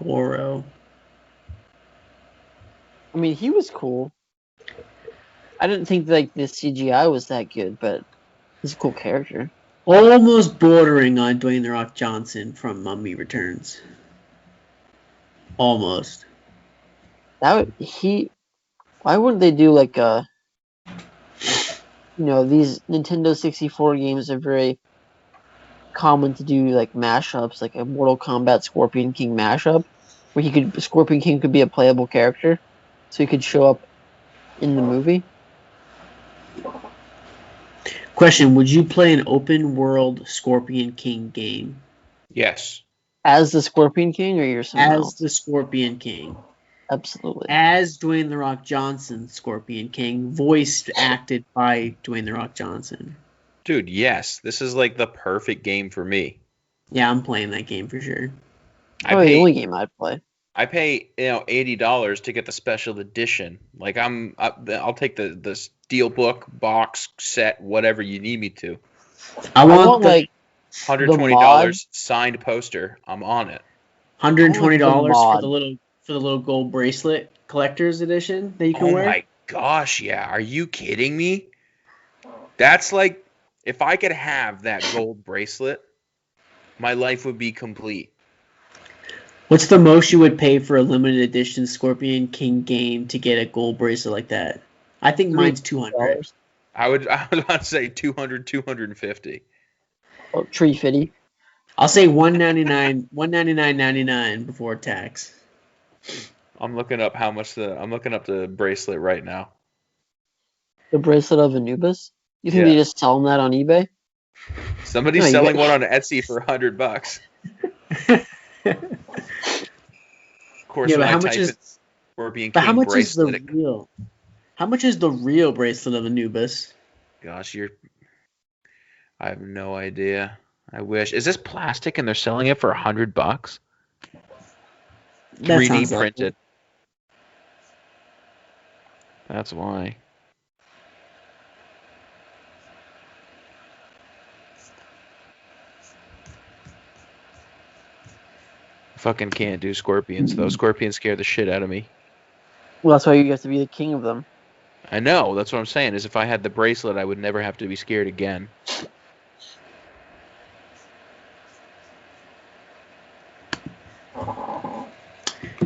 Goro. I mean, he was cool. I didn't think the CGI was that good, but he's a cool character. Almost bordering on Dwayne The Rock Johnson from Mummy Returns. Almost. Why wouldn't they do these Nintendo 64 games are very common to do mashups, like a Mortal Kombat Scorpion King mashup, where Scorpion King could be a playable character, so he could show up in the movie. Question: would you play an open world Scorpion King game Yes. As the Scorpion King, or you're someone as else? the Scorpion King? Absolutely. As Dwayne The Rock Johnson, Scorpion King, voiced acted by Dwayne The Rock Johnson. Dude, yes. This is like the perfect game for me. Yeah, I'm playing that game for sure. Probably the only game I'd play. I pay $80 to get the special edition. Like I'll take the steelbook box set, whatever you need me to. I want like $120 signed poster. I'm on it. $120 for the little gold bracelet collector's edition that you can wear. Oh my gosh, yeah. Are you kidding me? That's like, if I could have that gold bracelet, my life would be complete. What's the most you would pay for a limited edition Scorpion King game to get a gold bracelet like that? I think mine's $200. I was about to say 200, 250. Oh, $350. I'll say $199.99 before tax. I'm looking up the bracelet right now. The bracelet of Anubis? You think they just sell them that on eBay? Somebody's selling one on Etsy for $100. Of course, yeah, but how much is Scorpion King but how much bracelet? is the real? How much is the real bracelet of Anubis? Gosh, I have no idea. I wish. Is this plastic and they're selling it for $100? 3D printed. That's why. Fucking can't do scorpions though. Scorpions scare the shit out of me. Well, that's why you have to be the king of them. I know. That's what I'm saying. Is if I had the bracelet, I would never have to be scared again.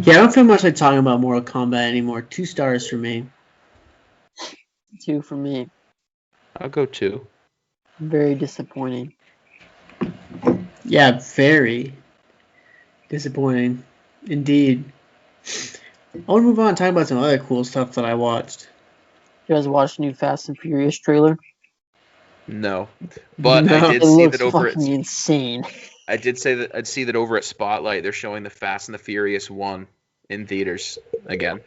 Yeah, I don't feel much like talking about Mortal Kombat anymore. 2 stars for me. 2 for me. I'll go 2. Very disappointing. Yeah, very disappointing. Indeed. I want to move on and talk about some other cool stuff that I watched. You guys watched the new Fast and Furious trailer? No. But No, I did see that over at insane. I'd see that over at Spotlight they're showing the Fast and the Furious 1 in theaters again.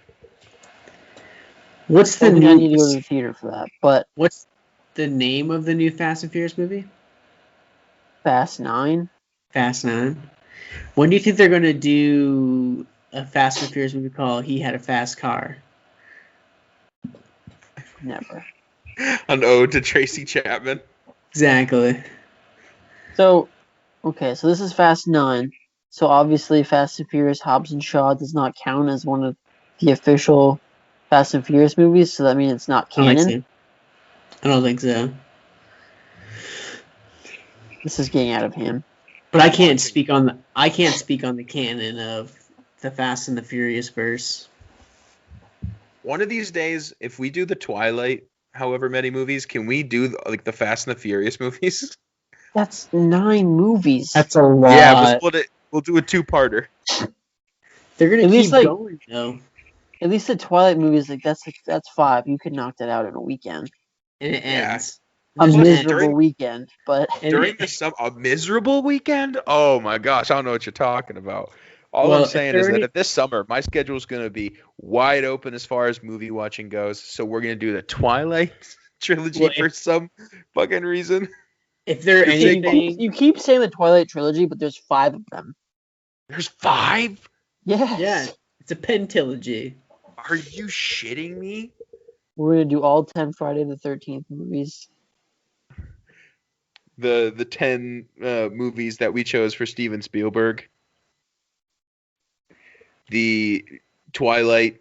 What's the I new? need to go to the theater for that. But what's the name of the new Fast and Furious movie? Fast 9. Fast 9. When do you think they're going to do a Fast and Furious movie called He Had a Fast Car? Never. An ode to Tracy Chapman. Exactly. So, okay, so this is Fast 9. So obviously Fast and Furious Hobbs and Shaw does not count as one of the official Fast and Furious movies, so that means it's not canon. I don't think so. This is getting out of hand. But I can't speak on the canon of the Fast and the Furious verse. One of these days, if we do the Twilight, however many movies, can we do like the Fast and the Furious movies? That's 9 movies. That's a lot. Yeah, we'll split it. We'll do a 2-parter. They're gonna keep going though. At least the Twilight movies, that's 5. You could knock that out in a weekend. And it ends. A miserable weekend, but during the summer, a miserable weekend. Oh my gosh, I don't know what you're talking about. All I'm saying is that this summer, my schedule is going to be wide open as far as movie watching goes. So we're going to do the Twilight trilogy for some fucking reason. If there anything, you keep saying the Twilight trilogy, but there's 5 of them. There's 5? Yes. Yeah, it's a pentalogy. Are you shitting me? We're gonna do all 10 Friday the 13th movies. The 10 movies that we chose for Steven Spielberg. The Twilight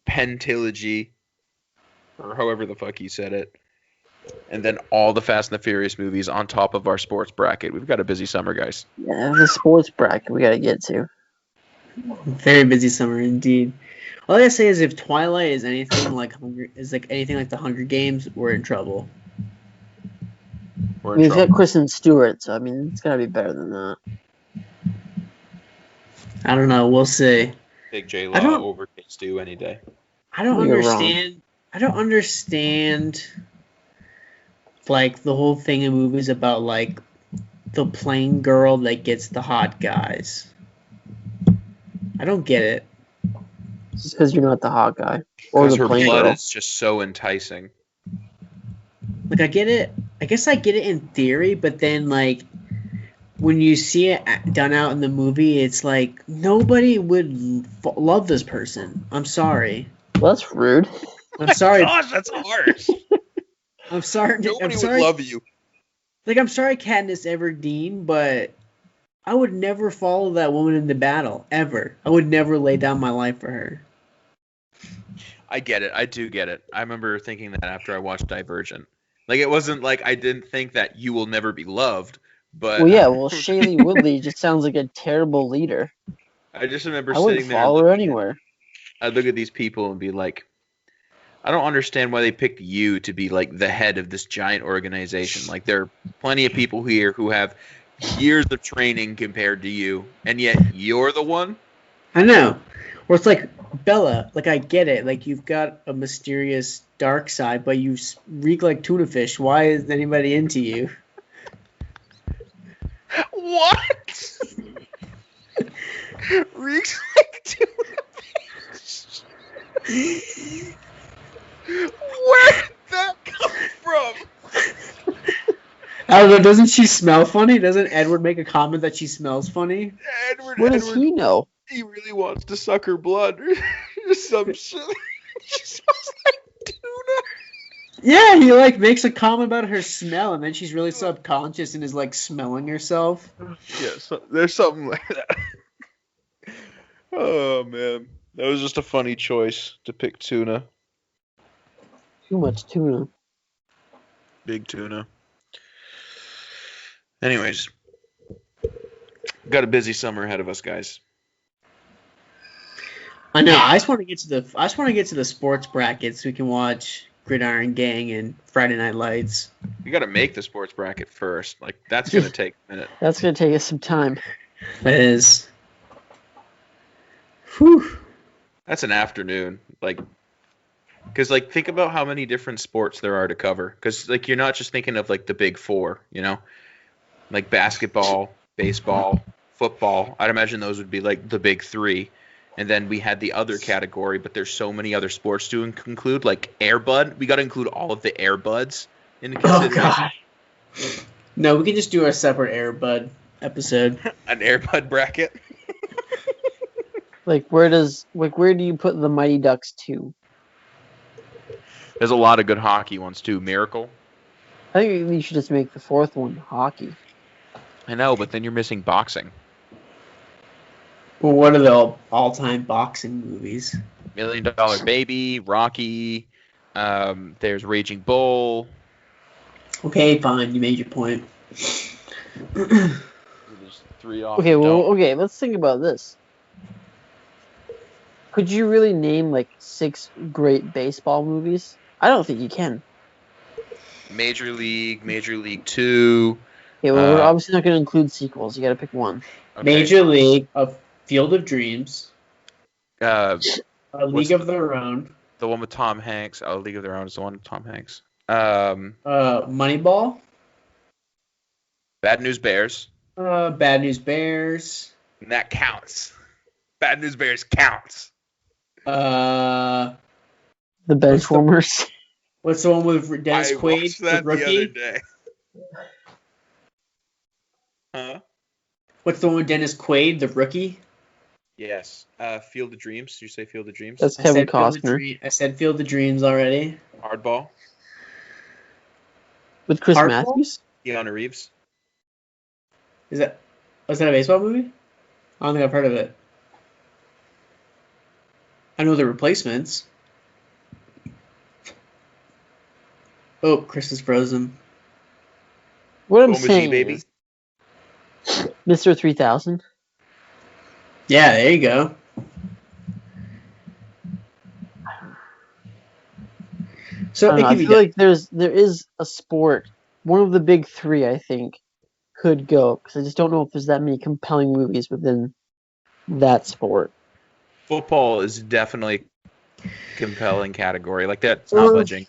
pentalogy, or however the fuck you said it. And then all the Fast and the Furious movies on top of our sports bracket. We've got a busy summer, guys. Yeah, the sports bracket we gotta get to. Very busy summer indeed. All I gotta say is, if Twilight is anything like the Hunger Games, we're in trouble. We've got Kristen Stewart, so I mean it's gotta be better than that. I don't know. We'll see. Big J Law over Stu any day. I don't understand. I don't understand like the whole thing in movies about like the plain girl that gets the hot guys. I don't get it. Just because you're not the hot guy or Because the her plain blood girl. is just so enticing. Like, I get it. I guess I get it in theory, but then, like, when you see it done out in the movie, it's like, nobody would love this person. I'm sorry. Well, that's rude. I'm sorry. Gosh, that's harsh. I'm sorry. Nobody I'm sorry. would love you. Like, I'm sorry, Katniss Everdeen, but I would never follow that woman into battle, ever. I would never lay down my life for her. I get it. I do get it. I remember thinking that after I watched Divergent. Like, it wasn't like I didn't think that you will never be loved, but... Well, yeah, well, Shailene Woodley just sounds like a terrible leader. I just remember I wouldn't sitting there... follow her anywhere. I'd look at these people and be like, I don't understand why they picked you to be, like, the head of this giant organization. Like, there are plenty of people here who have years of training compared to you, and yet you're the one? I know. Or it's like, Bella, like, I get it. Like, you've got a mysterious dark side, but you reek like tuna fish. Why is anybody into you? What? Reeks like tuna fish? Where did that come from? I don't know. Doesn't she smell funny? Doesn't Edward make a comment that she smells funny? What does he know? He really wants to suck her blood or some shit. She smells like tuna. Yeah, he like makes a comment about her smell, and then she's really subconscious and is like smelling herself. Yeah, so, there's something like that. Oh man, that was just a funny choice to pick tuna. Too much tuna. Big tuna. Anyways, got a busy summer ahead of us, guys. I know. I just want to get to the sports brackets so we can watch Gridiron Gang and Friday Night Lights. You got to make the sports bracket first. Like, that's gonna take a minute. That's going to take us some time. It is. Whew. That's an afternoon. Like, because like think about how many different sports there are to cover. Because like you're not just thinking of like the big four, you know, like basketball, baseball, football. I'd imagine those would be like the big three. And then we had the other category, but there's so many other sports to include, like Air Bud. We got to include all of the Air Buds in the consideration. Oh god. No, we can just do a separate Air Bud episode. An Air Bud bracket. Like where do you put the Mighty Ducks 2? There's a lot of good hockey ones too. Miracle. I think you should just make the fourth one hockey. I know, but then you're missing boxing. Well, what are the all-time boxing movies? $1 Million Baby, Rocky. There's Raging Bull. Okay, fine. You made your point. There's 3 off. Okay, well, okay, let's think about this. Could you really name like 6 great baseball movies? I don't think you can. Major League 2. Okay, well, we're obviously not going to include sequels. You got to pick one. Okay. Major League, A Field of Dreams, A League of Their Own. The one with Tom Hanks. A League of Their Own is the one with Tom Hanks. Moneyball. Bad News Bears. Bad News Bears. And that counts. Bad News Bears counts. The Benchwarmers. What's the one with Dennis Quaid, watched that the rookie? the other day. Huh? What's the one with Dennis Quaid, the rookie? Yes. Field of Dreams. Did you say Field of Dreams? That's Kevin Costner. I said Field of Dreams already. Hardball. With Chris Hardball? Matthews? Keanu Reeves. Is that a baseball movie? I don't think I've heard of it. I know the Replacements. Oh, Chris is frozen. What I'm Boma G, saying baby. is, Mr. 3000. Yeah, there you go. So I it don't know, can I be feel like there is a sport. One of the big 3, I think, could go because I just don't know if there's that many compelling movies within that sport. Football is definitely a compelling category. Like that's not budging.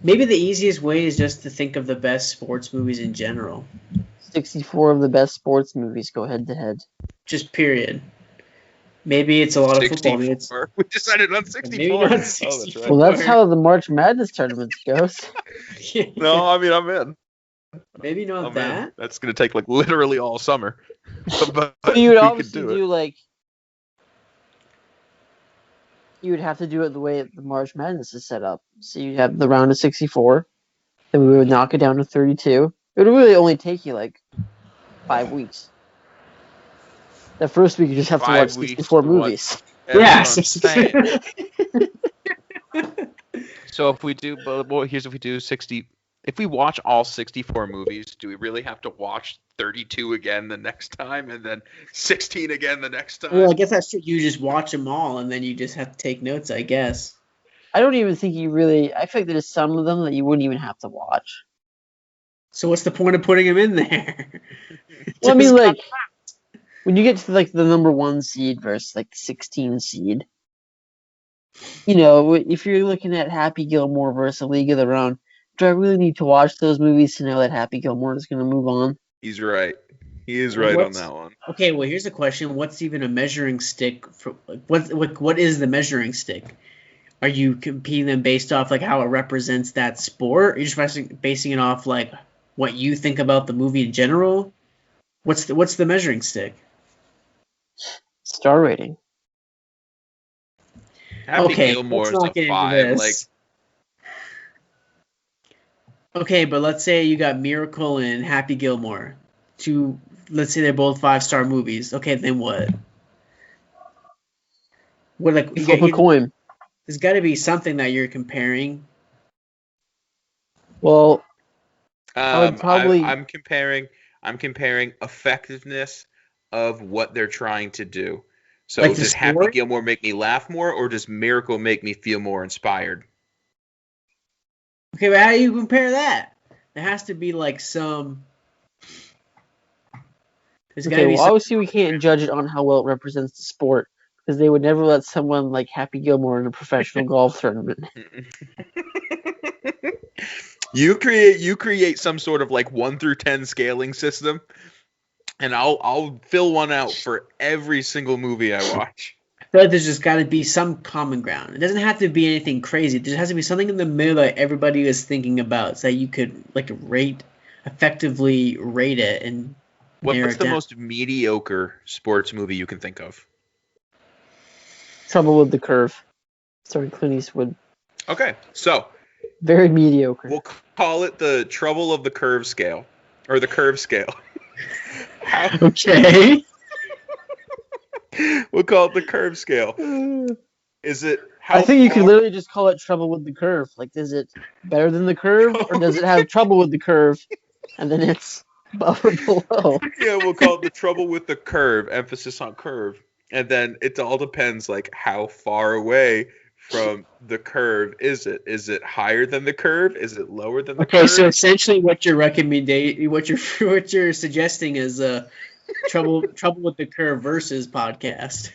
Maybe the easiest way is just to think of the best sports movies in general. 64 of the best sports movies go head to head. Just period. Maybe it's a lot of football. Maybe it's, We decided on 64. maybe not Oh, that's 64. right. Well, that's how the March Madness tournament goes. No, I mean, I'm in. Maybe not I'm that. in. That's going to take like literally all summer. But But you would we could obviously do like. You would have to do it the way the March Madness is set up. So you have the round of 64, then we would knock it down to 32. It would really only take you like 5 weeks. The first week you just have to 5 watch weeks 64 to movies. Yes. So if we do, well, here's if we do 60. If we watch all 64 movies, do we really have to watch 32 again the next time and then 16 again the next time? Well, I guess that's true. You just watch them all, and then you just have to take notes, I guess. I don't even think you really. I feel like there's some of them that you wouldn't even have to watch. So what's the point of putting them in there? Well, I mean, like when you get to like the number 1 seed versus like the 16 seed, you know, if you're looking at Happy Gilmore versus A League of Their Own, do I really need to watch those movies to know that Happy Gilmore is going to move on? He's right. He is right on that one. Okay, well, here's a question. What's even a measuring stick? For what is the measuring stick? Are you competing them based off like how it represents that sport? Or are you just basing it off like what you think about the movie in general? What's the measuring stick? Star rating. Happy Okay, Gilmore let's is not a get into 5. this. Like, Okay, but let's say you got Miracle and Happy Gilmore. Let's say they're both 5-star movies. Okay, then what? What like Flip a coin. There's got to be something that you're comparing. Well, I would probably. I'm comparing effectiveness of what they're trying to do. So Like the does Happy sport? Gilmore make me laugh more, or does Miracle make me feel more inspired? Okay, but how do you compare that? There has to be like some. There's got to Okay, be well, some. obviously we can't judge it on how well it represents the sport because they would never let someone like Happy Gilmore in a professional golf tournament. You create some sort of like 1 through 10 scaling system, and I'll fill one out for every single movie I watch. But there's just got to be some common ground. It doesn't have to be anything crazy. There has to be something in the middle that everybody is thinking about, so that you could like effectively rate it and. What's the most mediocre sports movie you can think of? Trouble with the Curve. Starring Clint Eastwood. Okay, so Very mediocre. we'll call it the Trouble of the Curve scale, or the Curve scale. Okay. We'll call it the Curve scale. Is it? I think you could literally just call it Trouble with the Curve. Like, is it better than the Curve, or does it have trouble with the Curve, and then it's above or below? Yeah, we'll call it the Trouble with the Curve. Emphasis on curve, and then it all depends, like how far away from the curve is it? Is it higher than the curve? Is it lower than the curve? Okay, so essentially, what you're suggesting is trouble with the curve versus podcast.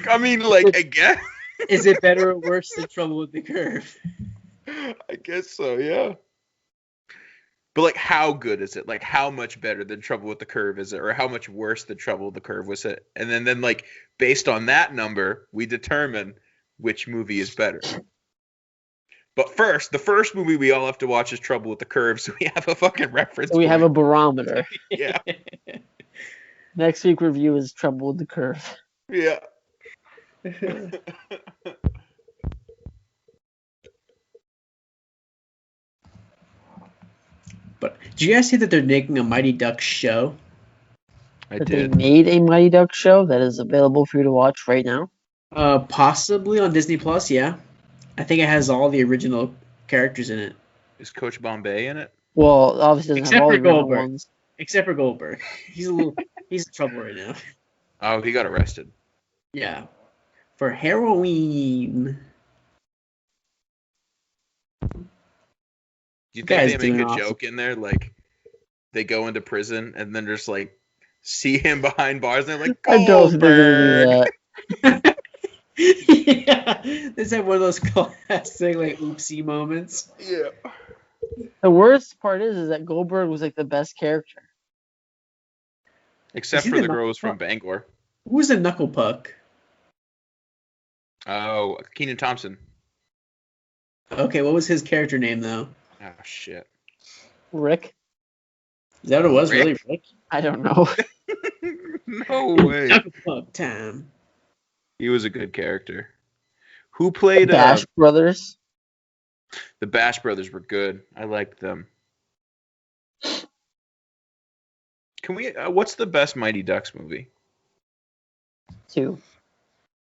I mean, like, again. Is it better or worse than Trouble with the Curve? I guess so, yeah. But like, how good is it? Like, how much better than Trouble with the Curve is it, or how much worse than Trouble with the Curve was it? And then like, based on that number, we determine which movie is better. But first, the first movie we all have to watch is Trouble with the Curve, so we have a fucking reference. So we have a barometer. Yeah. Next week review is Trouble with the Curve. Yeah. But did you guys see that they're making a Mighty Ducks show? I They did. made a Mighty Ducks show that is available for you to watch right now. Possibly on Disney Plus. Yeah, I think it has all the original characters in it, Is Coach Bombay in it? Well, obviously doesn't except have all for the original Goldberg. ones. Except for Goldberg. He's in trouble right now. Oh, he got arrested. Yeah, for heroin. Do you Guy's think they make doing a awesome. joke in there, like they go into prison and then just like see him behind bars and they're like, I don't think they're gonna do Goldberg. that. Yeah, this had one of those classic like oopsie moments. Yeah. The worst part is that Goldberg was like the best character. Except Is he for the the girl knuckle who's from puck? Bangor. Who's the knuckle puck? Oh, Keenan Thompson. Okay, what was his character name though? Oh, shit. Rick? Is that what it was? Rick? Really, Rick? I don't know. No way. Knuckle puck time. He was a good character. Who played Bash Brothers? the Bash Brothers were good. I liked them. Can we what's the best Mighty Ducks movie? 2.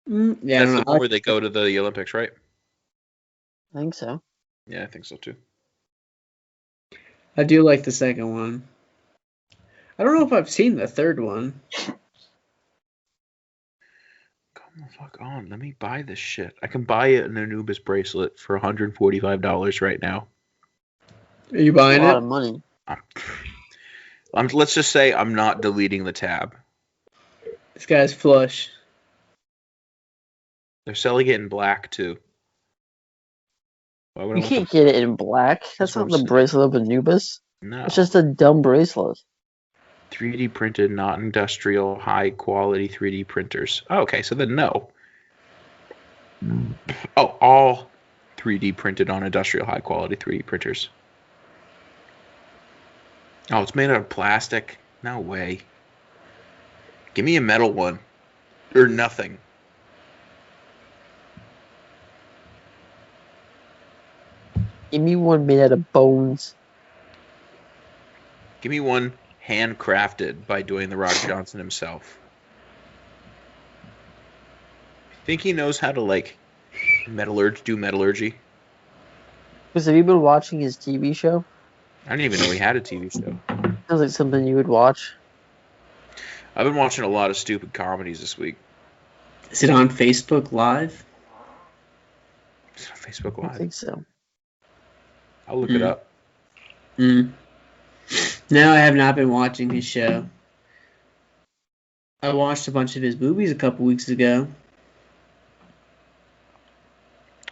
Yeah, I That's don't the know. one where they go to the Olympics, right? I think so. Yeah, I think so too. I do like the second one. I don't know if I've seen the third one. Come the fuck on. Let me buy this shit. I can buy an Anubis bracelet for $145 right now. Are you A buying lot it? of money. Let's just say I'm not deleting the tab. This guy's flush. They're selling it in black too. Why would I You want can't get it in black. That's what not I'm the saying. bracelet of Anubis. No. It's just a dumb bracelet. 3D printed, not industrial, high quality 3D printers. Oh, okay, so then no. Oh, all 3D printed on industrial, high quality 3D printers. Oh, it's made out of plastic? No way. Give me a metal one. Or nothing. Give me one made out of bones. Give me one handcrafted by Dwayne The Rock Johnson himself. Think he knows how to, like, do metallurgy? Because have you been watching his TV show? I didn't even know he had a TV show. Sounds like something you would watch. I've been watching a lot of stupid comedies this week. Is it on Facebook Live? It's on Facebook I don't Live. think so. I'll look it up. No, I have not been watching his show. I watched a bunch of his movies a couple weeks ago.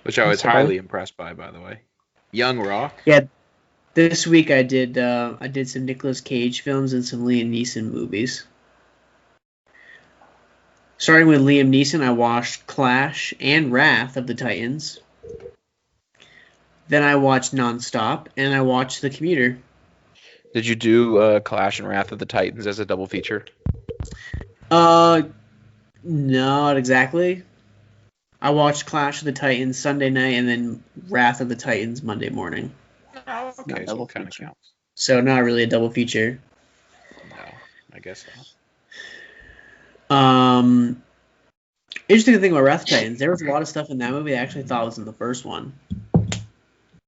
Which I was sorry? highly impressed by the way. Young Rock. Yeah, this week I did some Nicolas Cage films and some Liam Neeson movies. Starting with Liam Neeson, I watched Clash and Wrath of the Titans. Then I watched Nonstop, and I watched The Commuter. Did you do Clash and Wrath of the Titans as a double feature? Not exactly. I watched Clash of the Titans Sunday night, and then Wrath of the Titans Monday morning. Oh, okay, so double it kind of feature. counts. So not really a double feature. No, I guess not. Interesting thing about Wrath of the Titans, there was a lot of stuff in that movie I actually thought was in the first one.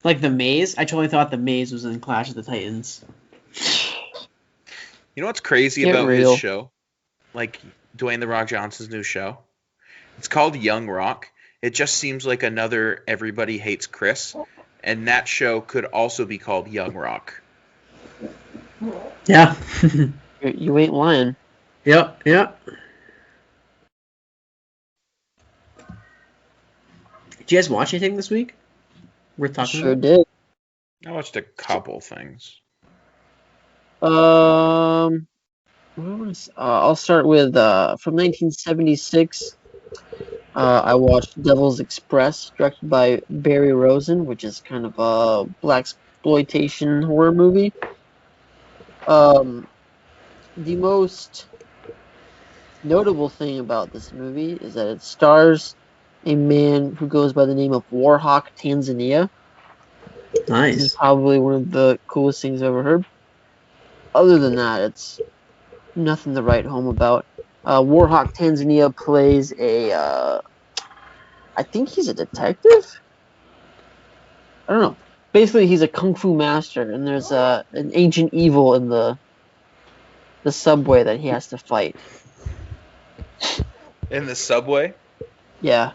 Like the maze, I totally thought the maze was in Clash of the Titans. You know what's crazy Get about real. his show? Like Dwayne The Rock Johnson's new show? It's called Young Rock. It just seems like another Everybody Hates Chris. And that show could also be called Young Rock. Yeah. You ain't lying. Yep. Did you guys watch anything this week? Worth talking Sure about? did. I watched a couple things. I'll start with from 1976. I watched Devil's Express, directed by Barry Rosen, which is kind of a blaxploitation horror movie. The most notable thing about this movie is that it stars a man who goes by the name of Warhawk Tanzania. This is Nice. probably one of the coolest things I've ever heard. Other than that, it's nothing to write home about. Warhawk Tanzania plays I think he's a detective? I don't know. Basically, he's a kung fu master, and there's an ancient evil in the subway that he has to fight. In the subway? Yeah.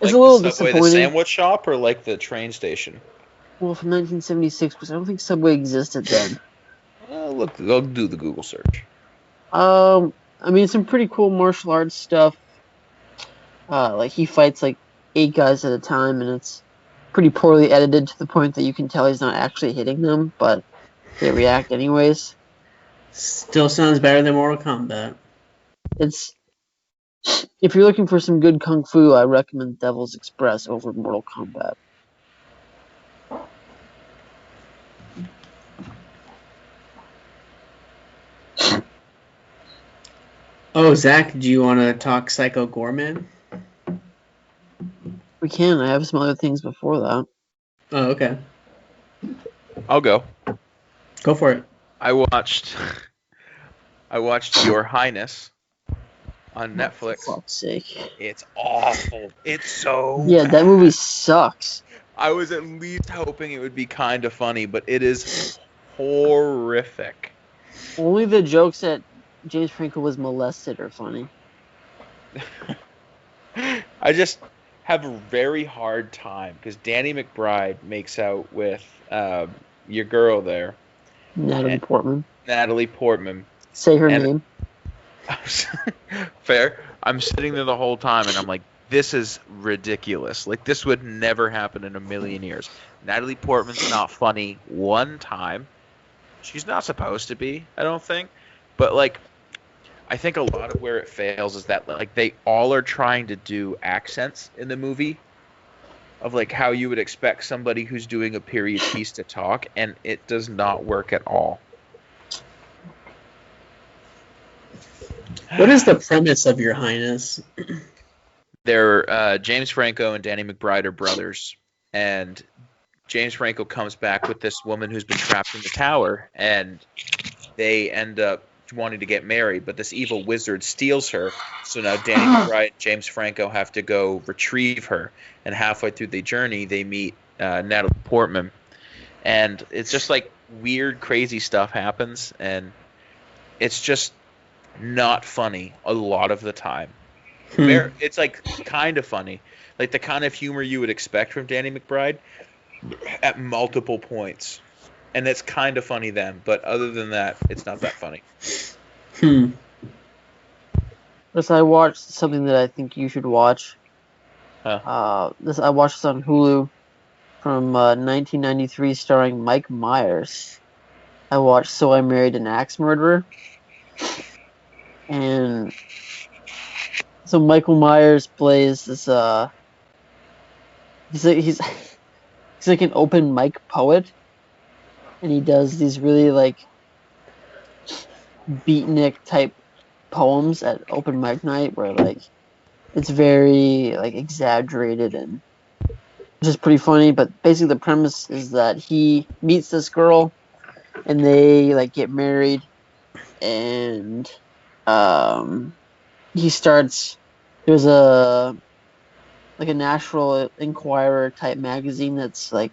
It's Like a little the subway, the disappointing. sandwich shop, or like the train station? Well, from 1976, because I don't think Subway existed then. Look, I'll do the Google search. I mean, some pretty cool martial arts stuff. Like he fights like 8 guys at a time, and it's pretty poorly edited to the point that you can tell he's not actually hitting them, but they react anyways. Still sounds better than Mortal Kombat. It's if you're looking for some good kung fu, I recommend Devil's Express over Mortal Kombat. Oh, Zach, do you want to talk Psycho Goreman? We can. I have some other things before that. Oh, okay. I'll go. Go for it. I watched Your Highness on Netflix. For fuck's sake. It's awful. It's so Yeah, bad. that movie sucks. I was at least hoping it would be kind of funny, but it is horrific. Only the jokes that James Franco was molested are funny. I just have a very hard time because Danny McBride makes out with your girl there, Natalie Portman. Natalie Portman. Say her name. Fair. I'm sitting there the whole time and I'm like, this is ridiculous. Like, this would never happen in a million years. Natalie Portman's not funny one time. She's not supposed to be, I don't think. But, like, I think a lot of where it fails is that, like, they all are trying to do accents in the movie of, like, how you would expect somebody who's doing a period piece to talk, and it does not work at all. What is the premise of Your Highness? They're James Franco and Danny McBride are brothers, and James Franco comes back with this woman who's been trapped in the tower, and they end up wanting to get married, but this evil wizard steals her. So now Danny McBride and James Franco have to go retrieve her, and halfway through the journey, they meet Natalie Portman, and it's just like weird, crazy stuff happens, and it's just not funny a lot of the time. It's like kind of funny, like the kind of humor you would expect from Danny McBride at multiple points, and it's kind of funny then, but other than that, it's not that funny. This I watched something that I think you should watch. Huh. I watched this on Hulu from 1993, starring Mike Myers. I watched So I Married an Axe Murderer, and so Michael Myers plays this. He's like an open mic poet, and he does these really like beatnik type poems at open mic night, where like it's very like exaggerated and just pretty funny. But basically, the premise is that he meets this girl, and they like get married, and he starts. There's a National Enquirer type magazine that's like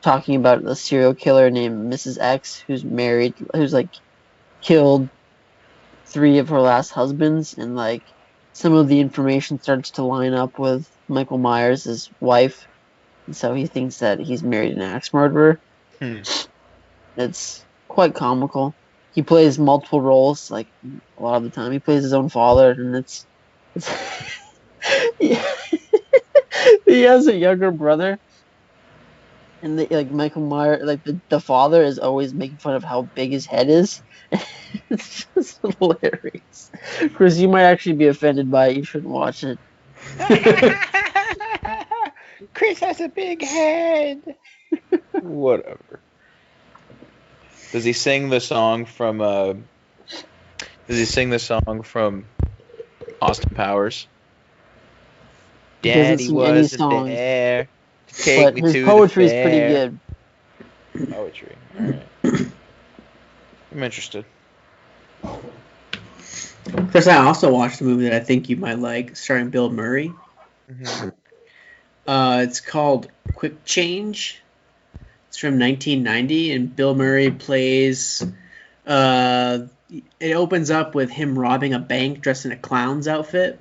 talking about a serial killer named Mrs. X who's married, who's like killed 3 of her last husbands, and like some of the information starts to line up with Michael Myers' wife, and so he thinks that he's married an axe murderer. It's quite comical. He plays multiple roles, like a lot of the time. He plays his own father, and it's yeah. He has a younger brother, and like Michael Myers, like the father is always making fun of how big his head is. It's just hilarious. Chris, you might actually be offended by it. You shouldn't watch it. Chris has a big head. Whatever. Does he sing the song from Austin Powers? Daddy wasn't there to take me to the fair. His poetry is pretty good. Poetry. All right. I'm interested. Chris, I also watched a movie that I think you might like, starring Bill Murray. Mm-hmm. It's called Quick Change. It's from 1990, and Bill Murray plays. It opens up with him robbing a bank dressed in a clown's outfit.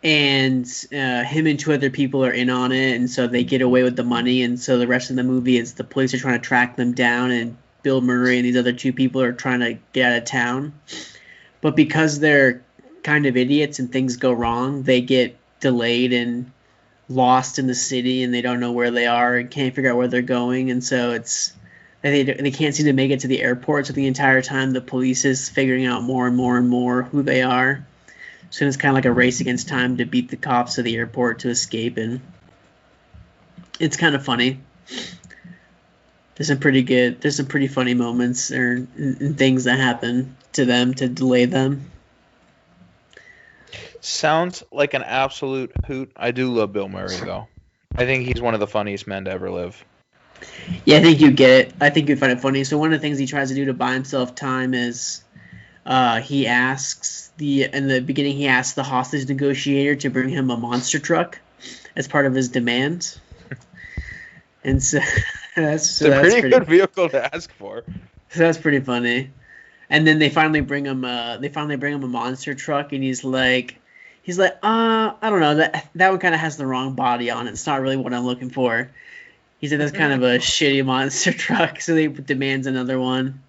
And him and 2 other people are in on it, and so they get away with the money, and so the rest of the movie is the police are trying to track them down, and Bill Murray and these other 2 people are trying to get out of town. But because they're kind of idiots and things go wrong. They get delayed and lost in the city, and they don't know where they are and can't figure out where they're going, and so they can't seem to make it to the airport. So the entire time, the police is figuring out more and more and more who they are. So it's kind of like a race against time to beat the cops to the airport to escape, and it's kind of funny. There's some pretty funny moments and things that happen to them to delay them. Sounds like an absolute hoot. I do love Bill Murray, though. I think he's one of the funniest men to ever live. Yeah, I think you get it. I think you find it funny. So one of the things he tries to do to buy himself time is he asks in the beginning he asks the hostage negotiator to bring him a monster truck as part of his demand. And so that's a pretty good vehicle to ask for. So that's pretty funny. And then they finally bring him a monster truck, and he's like, I don't know, that one kind of has the wrong body on it. It's not really what I'm looking for. He said that's kind of a shitty monster truck, so they demands another one.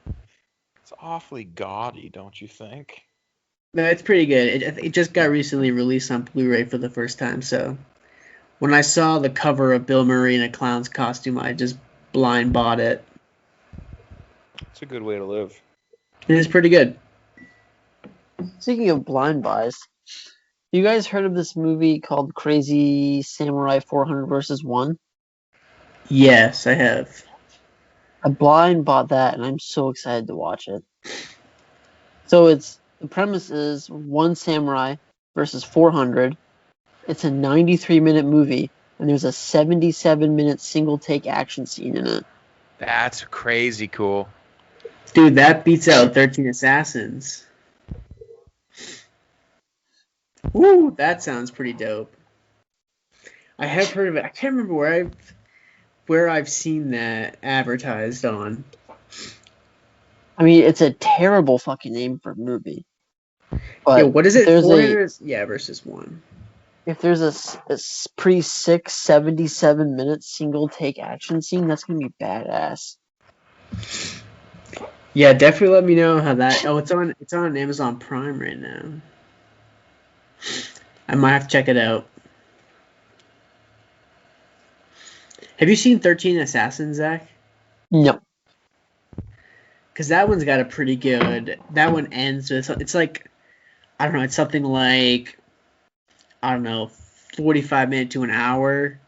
It's awfully gaudy, don't you think? No, it's pretty good. It just got recently released on Blu-ray for the first time, so when I saw the cover of Bill Murray in a clown's costume, I just blind bought it. It's a good way to live. It is pretty good. Speaking of blind buys, you guys heard of this movie called Crazy Samurai 400 vs. 1? Yes, I have. I blind bought that, and I'm so excited to watch it. So the premise is one samurai versus 400. It's a 93-minute movie, and there's a 77-minute single-take action scene in it. That's crazy cool. Dude, that beats out 13 Assassins. Woo, that sounds pretty dope. I have heard of it. I can't remember where I've seen that advertised on. I mean, it's a terrible fucking name for a movie. But yeah, what is it? Versus 1. If there's a pretty sick 77-minute single-take action scene, that's gonna be badass. Yeah, definitely let me know how that. Oh, it's on Amazon Prime right now. I might have to check it out. Have you seen 13 Assassins, Zach? No. Because that one's got a pretty good. That one ends with it's like, I don't know. It's something like, I don't know, 45 minutes to an hour.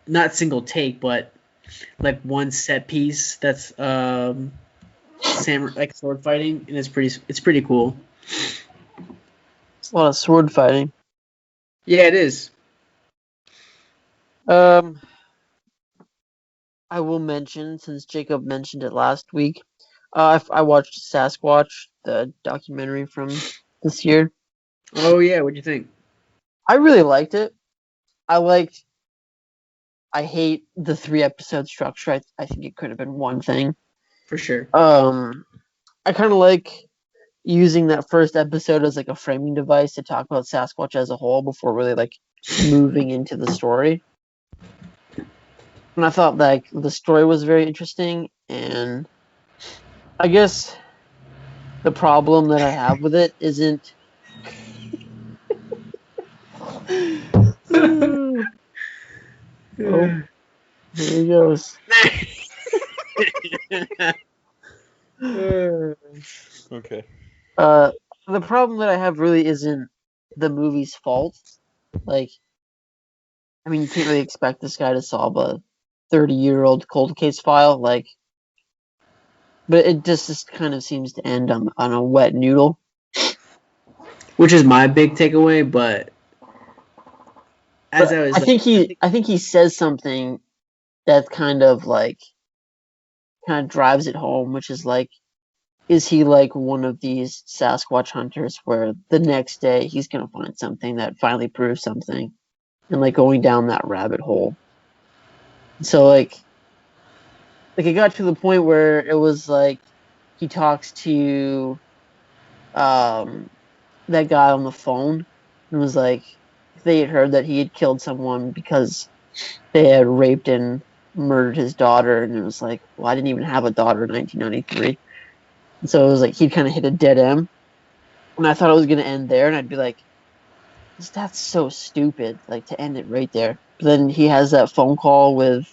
Not single take, but like one set piece. That's like sword fighting, and it's pretty cool. It's a lot of sword fighting. Yeah, it is. I will mention, since Jacob mentioned it last week, I watched Sasquatch, the documentary from this year. Oh yeah, what'd you think? I really liked it. I hate the 3-episode structure. I think it could have been one thing. For sure. I kind of like using that first episode as like a framing device to talk about Sasquatch as a whole before really like moving into the story. And I thought like the story was very interesting, and I guess the problem that I have with it isn't oh, there he goes. Okay. The problem that I have really isn't the movie's fault. Like, I mean, you can't really expect this guy to solve a 30-year-old cold case file, like, but it just kind of seems to end on a wet noodle. Which is my big takeaway, but I think he says something that kind of drives it home, which is like, is he like one of these Sasquatch hunters where the next day he's gonna find something that finally proves something, and like going down that rabbit hole. So like it got to the point where it was like he talks to that guy on the phone and was like, they had heard that he had killed someone because they had raped and murdered his daughter, and it was like, well, I didn't even have a daughter in 1993. And so it was like he'd kind of hit a dead end. And I thought it was going to end there, and I'd be like, that's so stupid, like, to end it right there. But then he has that phone call with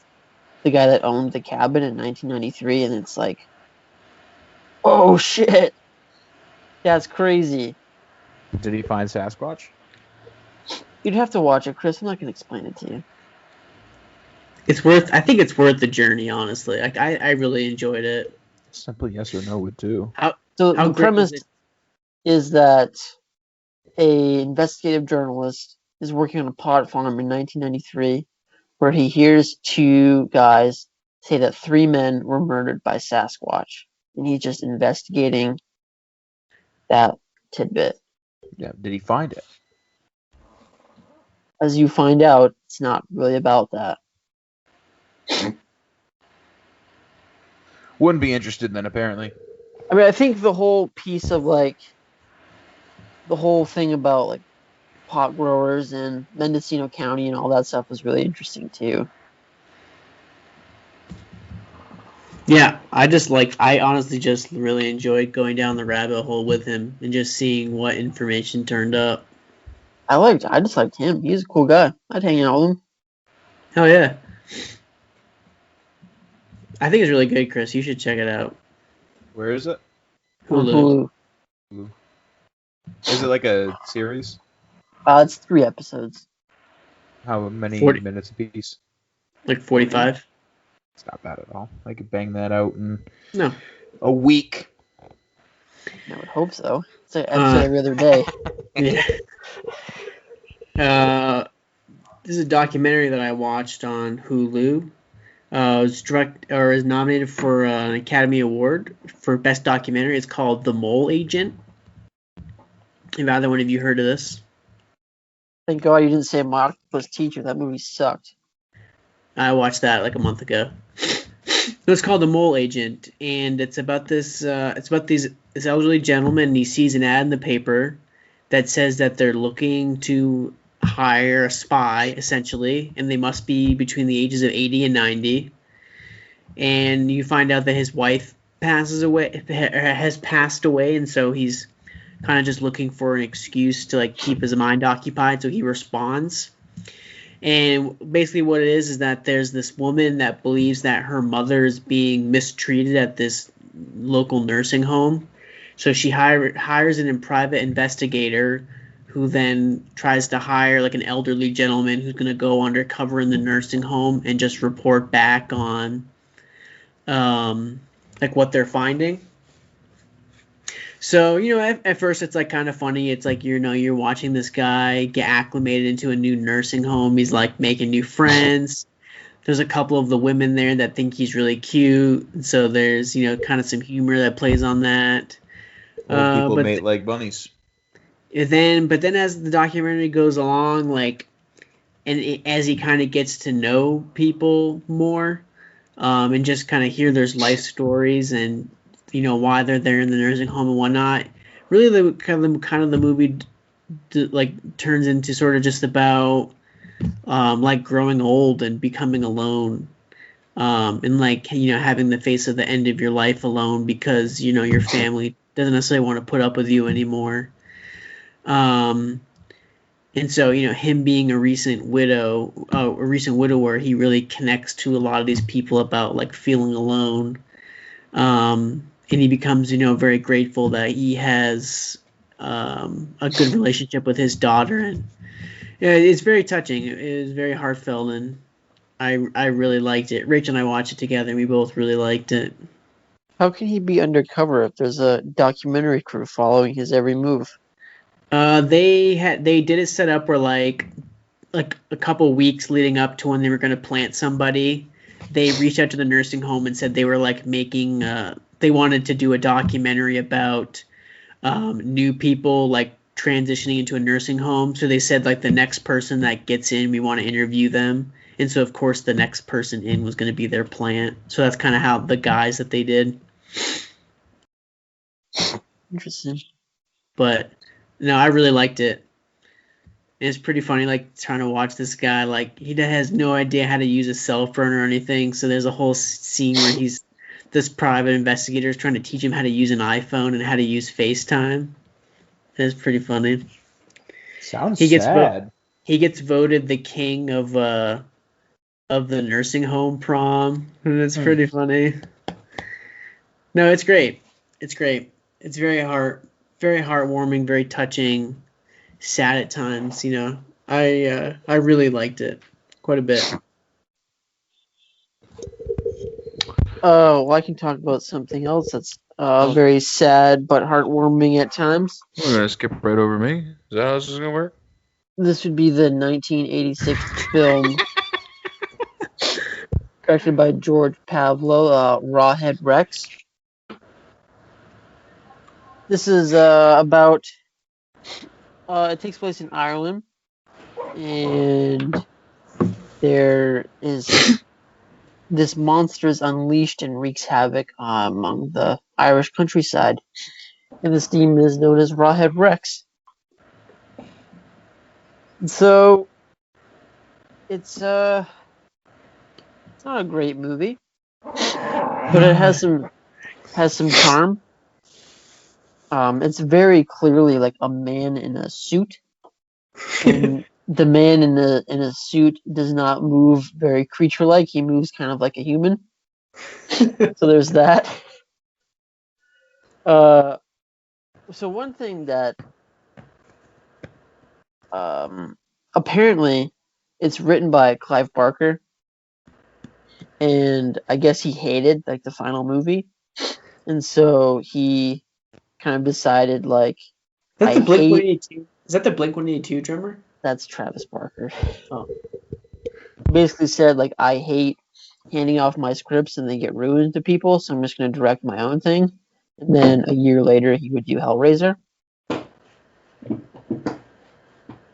the guy that owned the cabin in 1993, and it's like, oh, shit. That's crazy. Did he find Sasquatch? You'd have to watch it, Chris. I'm not going to explain it to you. I think it's worth the journey, honestly. Like, I really enjoyed it. Simple yes or no would do. So the premise is that a investigative journalist is working on a pot farm in 1993 where he hears two guys say that 3 men were murdered by Sasquatch. And he's just investigating that tidbit. Yeah, did he find it? As you find out, it's not really about that. Wouldn't be interested then, apparently. I mean, I think the whole piece of, like, the whole thing about, like, pot growers in Mendocino County and all that stuff was really interesting, too. Yeah, I honestly just really enjoyed going down the rabbit hole with him and just seeing what information turned up. I just liked him. He's a cool guy. I'd hang out with him. Hell yeah. I think it's really good, Chris. You should check it out. Where is it? Hulu. Is it like a series? It's 3 episodes. How many 40. minutes apiece? Like 45. It's not bad at all. I could bang that out in No. a week. I would hope so. It's an episode every other day. Yeah. This is a documentary that I watched on Hulu. It was nominated for an Academy Award for Best Documentary. It's called The Mole Agent. Have either one of you heard of this? Thank God you didn't say My Octopus Teacher. That movie sucked. I watched that like a month ago. It's called The Mole Agent, and it's about this elderly gentleman, and he sees an ad in the paper that says that they're looking to hire a spy, essentially, and they must be between the ages of 80 and 90. And you find out that his wife has passed away, and so he's kind of just looking for an excuse to like keep his mind occupied, so he responds. And basically what it is that there's this woman that believes that her mother is being mistreated at this local nursing home. So she hires a private investigator who then tries to hire like an elderly gentleman who's going to go undercover in the nursing home and just report back on like what they're finding. So, at first it's like kind of funny. It's like, you're watching this guy get acclimated into a new nursing home. He's like making new friends. There's a couple of the women there that think he's really cute. So there's, kind of some humor that plays on that. People mate like bunnies. But then as the documentary goes along, as he kind of gets to know people more, and just kind of hear their life stories and, why they're there in the nursing home and whatnot. Really, the movie turns into sort of just about like growing old and becoming alone, and having to face at the end of your life alone because your family doesn't necessarily want to put up with you anymore. And so him being a recent widower, he really connects to a lot of these people about like feeling alone. And he becomes, very grateful that he has a good relationship with his daughter, and it's very touching. It was very heartfelt, and I really liked it. Rachel and I watched it together, and we both really liked it. How can he be undercover if there's a documentary crew following his every move? They did it set up where like a couple weeks leading up to when they were going to plant somebody, they reached out to the nursing home and said they were like making they wanted to do a documentary about new people like transitioning into a nursing home. So they said like the next person that gets in, we want to interview them. And so of course the next person in was going to be their plant. So that's kind of how the guys that they did. Interesting. But no, I really liked it. And it's pretty funny, like trying to watch this guy. Like he has no idea how to use a cell phone or anything. So there's a whole scene where this private investigator is trying to teach him how to use an iPhone and how to use FaceTime. It's pretty funny. Sounds He gets sad. he gets voted the king of the nursing home prom, and it's pretty funny. No, it's great. It's great. It's very heartwarming, very touching, sad at times. You know, I really liked it quite a bit. Well, I can talk about something else that's very sad but heartwarming at times. We're gonna skip right over me. Is that how this is gonna work? This would be the 1986 film directed by George Pavlo, Rawhead Rex. This is about... it takes place in Ireland, and there is... This monster is unleashed and wreaks havoc among the Irish countryside. And this demon is known as Rawhead Rex. So, it's not a great movie, but it has some charm. It's very clearly like a man in a suit, and the man in a suit does not move very creature-like. He moves kind of like a human. So there's that. So one thing that apparently it's written by Clive Barker, and I guess he hated like the final movie, and so he kind of decided like, Is that the Blink-182? Is that the Blink-182 drummer? That's Travis Barker. Oh. Basically said, like, I hate handing off my scripts and they get ruined to people, so I'm just going to direct my own thing. And then a year later, he would do Hellraiser.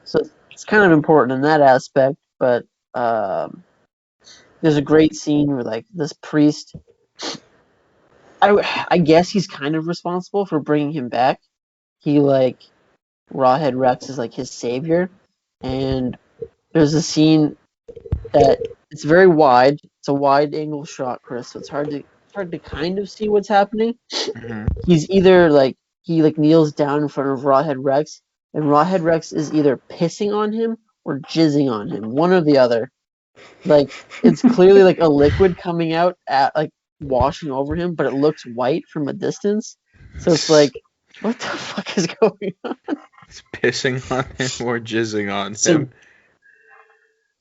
So it's kind of important in that aspect, but there's a great scene where, like, this priest... I guess he's kind of responsible for bringing him back. He, like... Rawhead Rex is, like, his savior. And there's a scene that it's very wide. It's a wide angle shot, Chris. So it's hard to kind of see what's happening. Mm-hmm. He's either like he like kneels down in front of Rawhead Rex, and Rawhead Rex is either pissing on him or jizzing on him, one or the other. Like it's clearly like a liquid coming out at like washing over him, but it looks white from a distance. So it's like, what the fuck is going on? It's pissing on him or jizzing on him.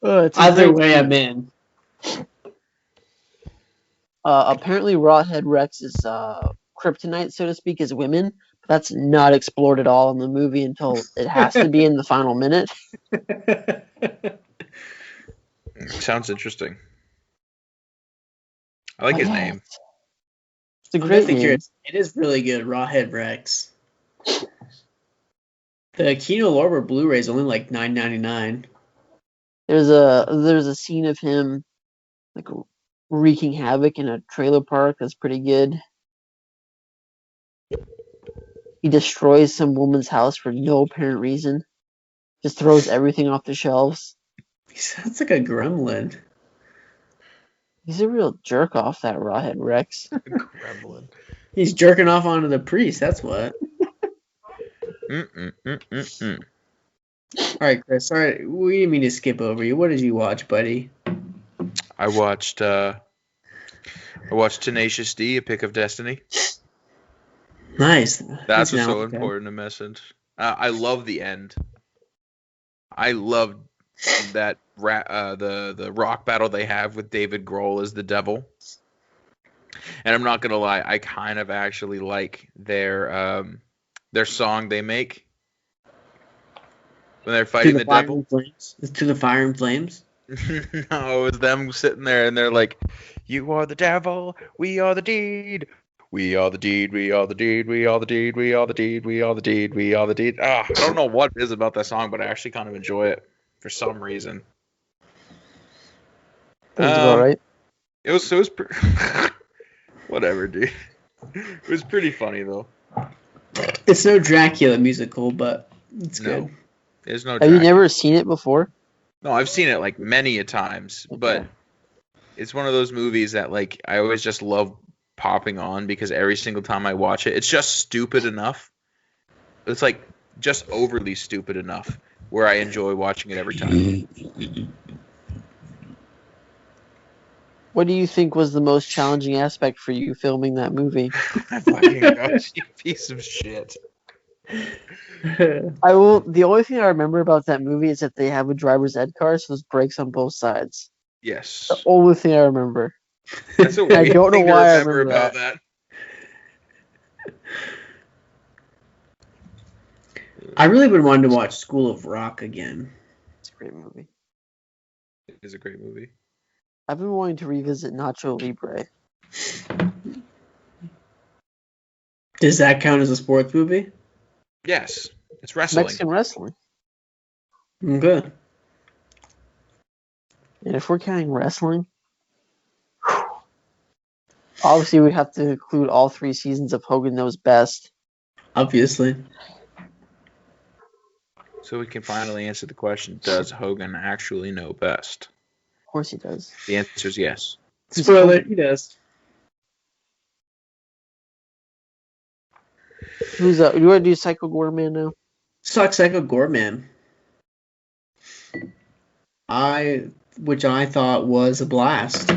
Either way, I'm in. Apparently, Rawhead Rex is kryptonite, so to speak, is women. That's not explored at all in the movie until it has to be in the final minute. Sounds interesting. I like his name. It's a great name. It is really good, Rawhead Rex. The Kino Lorber Blu-ray is only like $9.99. There's a scene of him like wreaking havoc in a trailer park that's pretty good. He destroys some woman's house for no apparent reason. Just throws everything off the shelves. He sounds like a gremlin. He's a real jerk off, that Rawhead Rex. Gremlin. He's jerking off onto the priest, that's what. Alright, Chris, sorry, we didn't mean to skip over you. What did you watch, buddy? I watched Tenacious D, A Pick of Destiny. Nice. That's what's so important to message. I love the end. I love that the rock battle they have with David Grohl as the devil. And I'm not gonna lie, I kind of actually like their song they make when they're fighting the devil. To the Fire and Flames? No, it was them sitting there and they're like, "You are the devil, we are the deed. We are the deed, we are the deed, we are the deed, we are the deed, we are the deed, we are the deed." I don't know what it is about that song, but I actually kind of enjoy it for some reason. That's all right. It was whatever, dude. It was pretty funny though. It's no Dracula musical, but it's good. There's no. Have you never seen it before? No, I've seen it like many a times, but it's one of those movies that like I always just love popping on because every single time I watch it, it's just stupid enough. It's like just overly stupid enough where I enjoy watching it every time. What do you think was the most challenging aspect for you filming that movie? I fucking gosh, you piece of shit. The only thing I remember about that movie is that they have a driver's ed car, so there's brakes on both sides. Yes. The only thing I remember. That's a weird I don't know thing to why I remember remember about that. I really would want to watch School of Rock again. It's a great movie. It is a great movie. I've been wanting to revisit Nacho Libre. Does that count as a sports movie? Yes. It's wrestling. Mexican wrestling. Okay. And if we're counting wrestling, obviously we'd have to include all 3 seasons of Hogan Knows Best. Obviously. So we can finally answer the question, does Hogan actually know best? Of course he does. The answer is yes. Spoiler, he does. Who's up? You want to do Psycho Goreman now? Let's talk Psycho Goreman. Which I thought was a blast.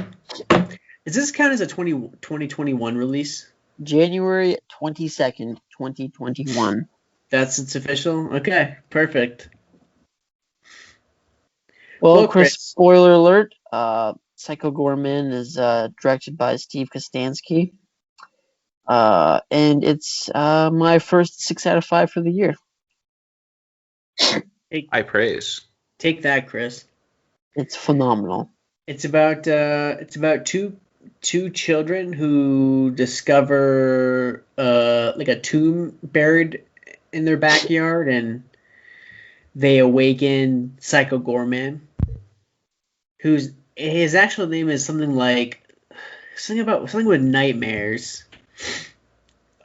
Does this count as a 2021 release? January 22nd, 2021. It's official? Okay, perfect. Well, Chris, spoiler alert. Psycho Goreman is directed by Steve Kostansky. And it's my first 6 out of 5 for the year. I praise. Take that, Chris. It's phenomenal. It's about two children who discover like a tomb buried in their backyard, and they awaken Psycho Goreman, his actual name is something with nightmares.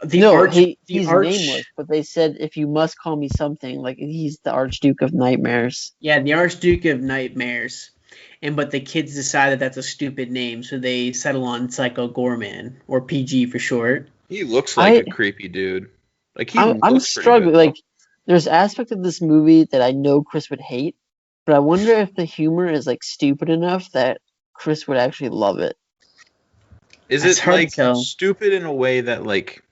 He's nameless, but they said if you must call me something, like he's the Archduke of Nightmares. Yeah, the Archduke of Nightmares. But the kids decide that that's a stupid name, so they settle on Psycho Goreman, or PG for short. He looks like a creepy dude. Like I'm struggling. Like, there's aspect of this movie that I know Chris would hate, but I wonder if the humor is like stupid enough that Chris would actually love it. Is it like stupid in a way that like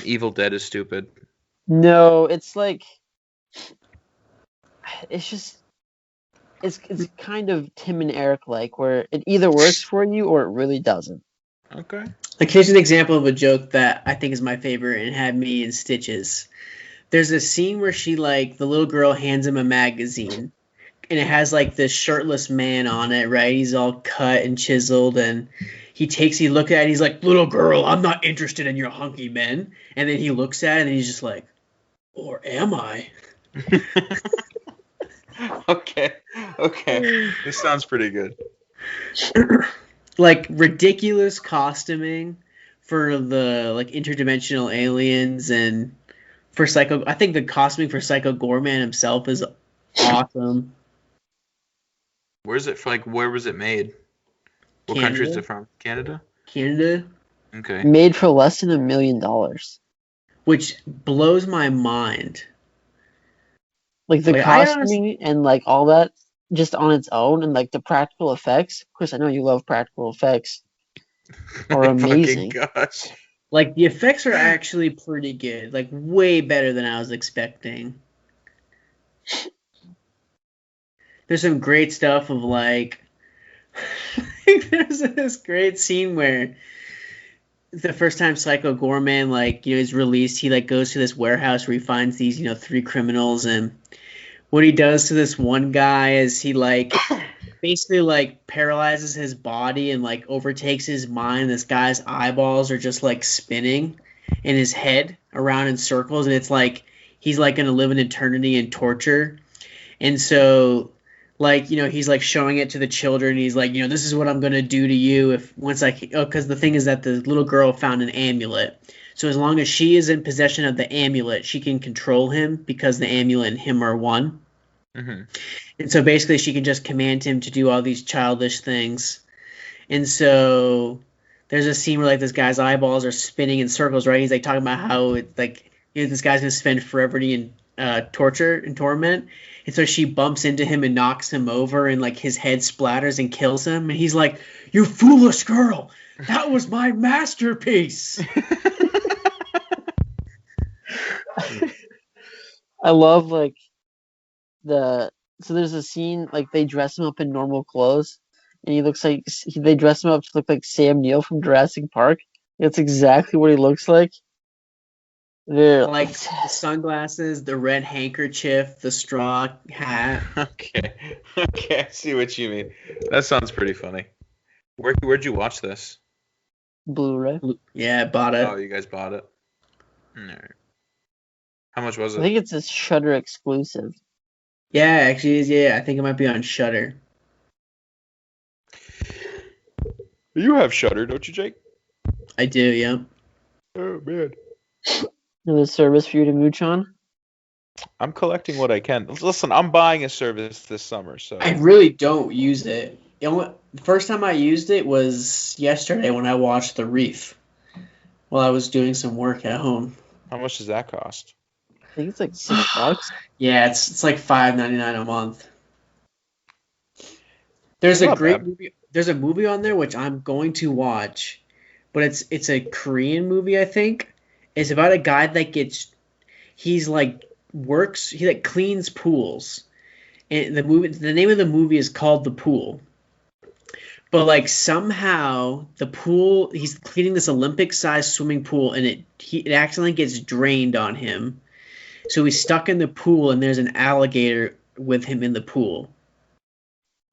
Evil Dead is stupid? No, it's like it's kind of Tim and Eric like, where it either works for you or it really doesn't. Okay. Like, here's an example of a joke that I think is my favorite and had me in stitches. There's a scene where the little girl hands him a magazine, and it has like this shirtless man on it, right? He's all cut and chiseled, and he looks at it, and he's like, "Little girl, I'm not interested in your hunky men." And then he looks at it, and he's just like, "Or am I?" Okay. This sounds pretty good. Like, ridiculous costuming for the like interdimensional aliens, and for Psycho. I think the costuming for Psycho Goreman himself is awesome. Where was it made? What country is it from? Canada? Canada. Okay. Made for less than $1 million. Which blows my mind. Like the costuming and like all that just on its own, and like the practical effects. Chris, I know you love practical effects. Are amazing. Gosh. Like, the effects are actually pretty good. Like, way better than I was expecting. There's some great stuff of like there's this great scene where the first time Psycho Goreman is released, he goes to this warehouse where he finds these 3 criminals, and what he does to this one guy is he basically paralyzes his body and overtakes his mind. This guy's eyeballs are just spinning in his head around in circles, and it's he's gonna live an eternity in torture. And so he's showing it to the children. He's this is what I'm gonna do to you because the thing is that the little girl found an amulet. So as long as she is in possession of the amulet, she can control him because the amulet and him are one. Mm-hmm. And so basically she can just command him to do all these childish things. And so there's a scene where this guy's eyeballs are spinning in circles, right? He's talking about how it's this guy's gonna spend forever in torture and torment, and so she bumps into him and knocks him over, and like his head splatters and kills him, and he's like, "You foolish girl, that was my masterpiece." I love like so there's a scene like they dress him up in normal clothes, and he looks like they dress him up to look like Sam Neill from Jurassic Park. That's exactly what he looks like. Like the sunglasses, the red handkerchief, the straw hat. Okay, I see what you mean. That sounds pretty funny. Where'd you watch this? Blu-ray. Yeah, I bought it. Oh, you guys bought it. All right. How much was it? I think it's a Shudder exclusive. Yeah, actually, yeah. I think it might be on Shudder. You have Shudder, don't you, Jake? I do, yeah. Oh man. Another service for you to mooch on? I'm collecting what I can. Listen, I'm buying a service this summer, so I really don't use it. The first time I used it was yesterday when I watched The Reef while I was doing some work at home. How much does that cost? I think it's like $6. Yeah, it's like $5.99 a month. There's a great movie. There's a movie on there which I'm going to watch, but it's a Korean movie, I think. It's about a guy that he cleans pools. And the name of the movie is called The Pool. But like somehow the pool, he's cleaning this Olympic-sized swimming pool, and it accidentally gets drained on him. So he's stuck in the pool, and there's an alligator with him in the pool.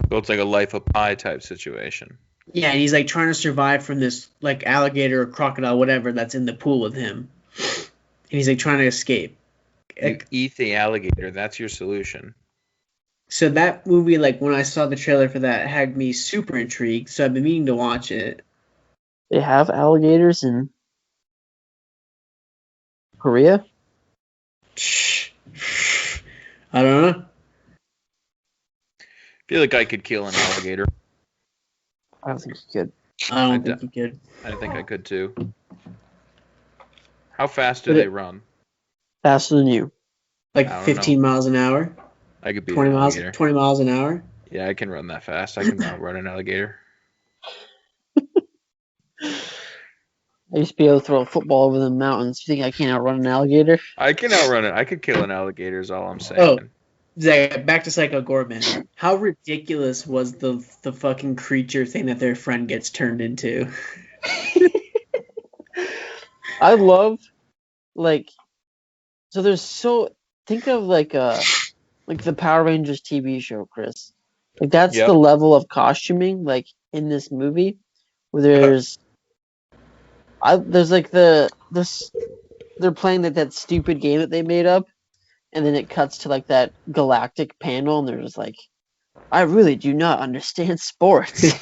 So it's like a Life of Pi type situation. Yeah, and he's like trying to survive from this like alligator or crocodile, whatever, that's in the pool with him. And he's like trying to escape. You eat the alligator. That's your solution. So that movie, like when I saw the trailer for that, had me super intrigued. So I've been meaning to watch it. They have alligators in Korea? I don't know. I feel like I could kill an alligator. I don't think you could. I don't think you could. I think I could too. How fast do they run? Faster than you. Like 15 miles an hour? I could be 20 an miles. alligator. 20 miles an hour? Yeah, I can run that fast. I can outrun an alligator. I used to be able to throw a football over the mountains. You think I can't outrun an alligator? I can outrun it. I could kill an alligator is all I'm saying. Oh, Zach, back to Psycho Goreman. How ridiculous was the fucking creature thing that their friend gets turned into? I love, like, so there's think of like the Power Rangers TV show, Chris. Like that's the level of costuming, like in this movie, where there's like they're playing that stupid game that they made up, and then it cuts to like that galactic panel, and they're just like, I really do not understand sports.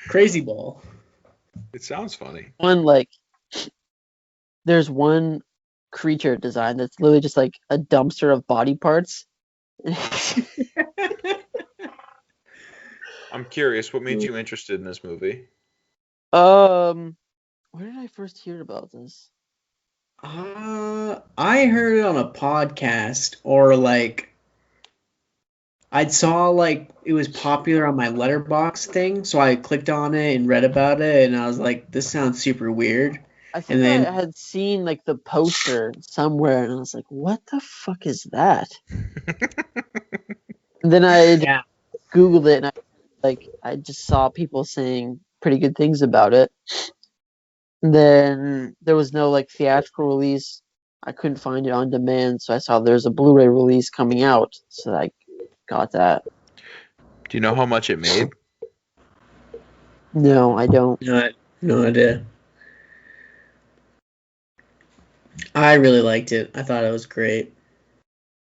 Crazy ball. It sounds funny. There's one creature design that's literally just like a dumpster of body parts. I'm curious, what made you interested in this movie? Where did I first hear about this? I heard it on a podcast, or like I saw like it was popular on my Letterboxd thing, so I clicked on it and read about it, and I was like, this sounds super weird. I think I had seen like the poster somewhere, and I was like, what the fuck is that? And then I Googled it, and I just saw people saying pretty good things about it. And then there was no like theatrical release. I couldn't find it on demand, so I saw there's a Blu-ray release coming out, so I got that. Do you know how much it made? No, I don't. No idea. I really liked it. I thought it was great.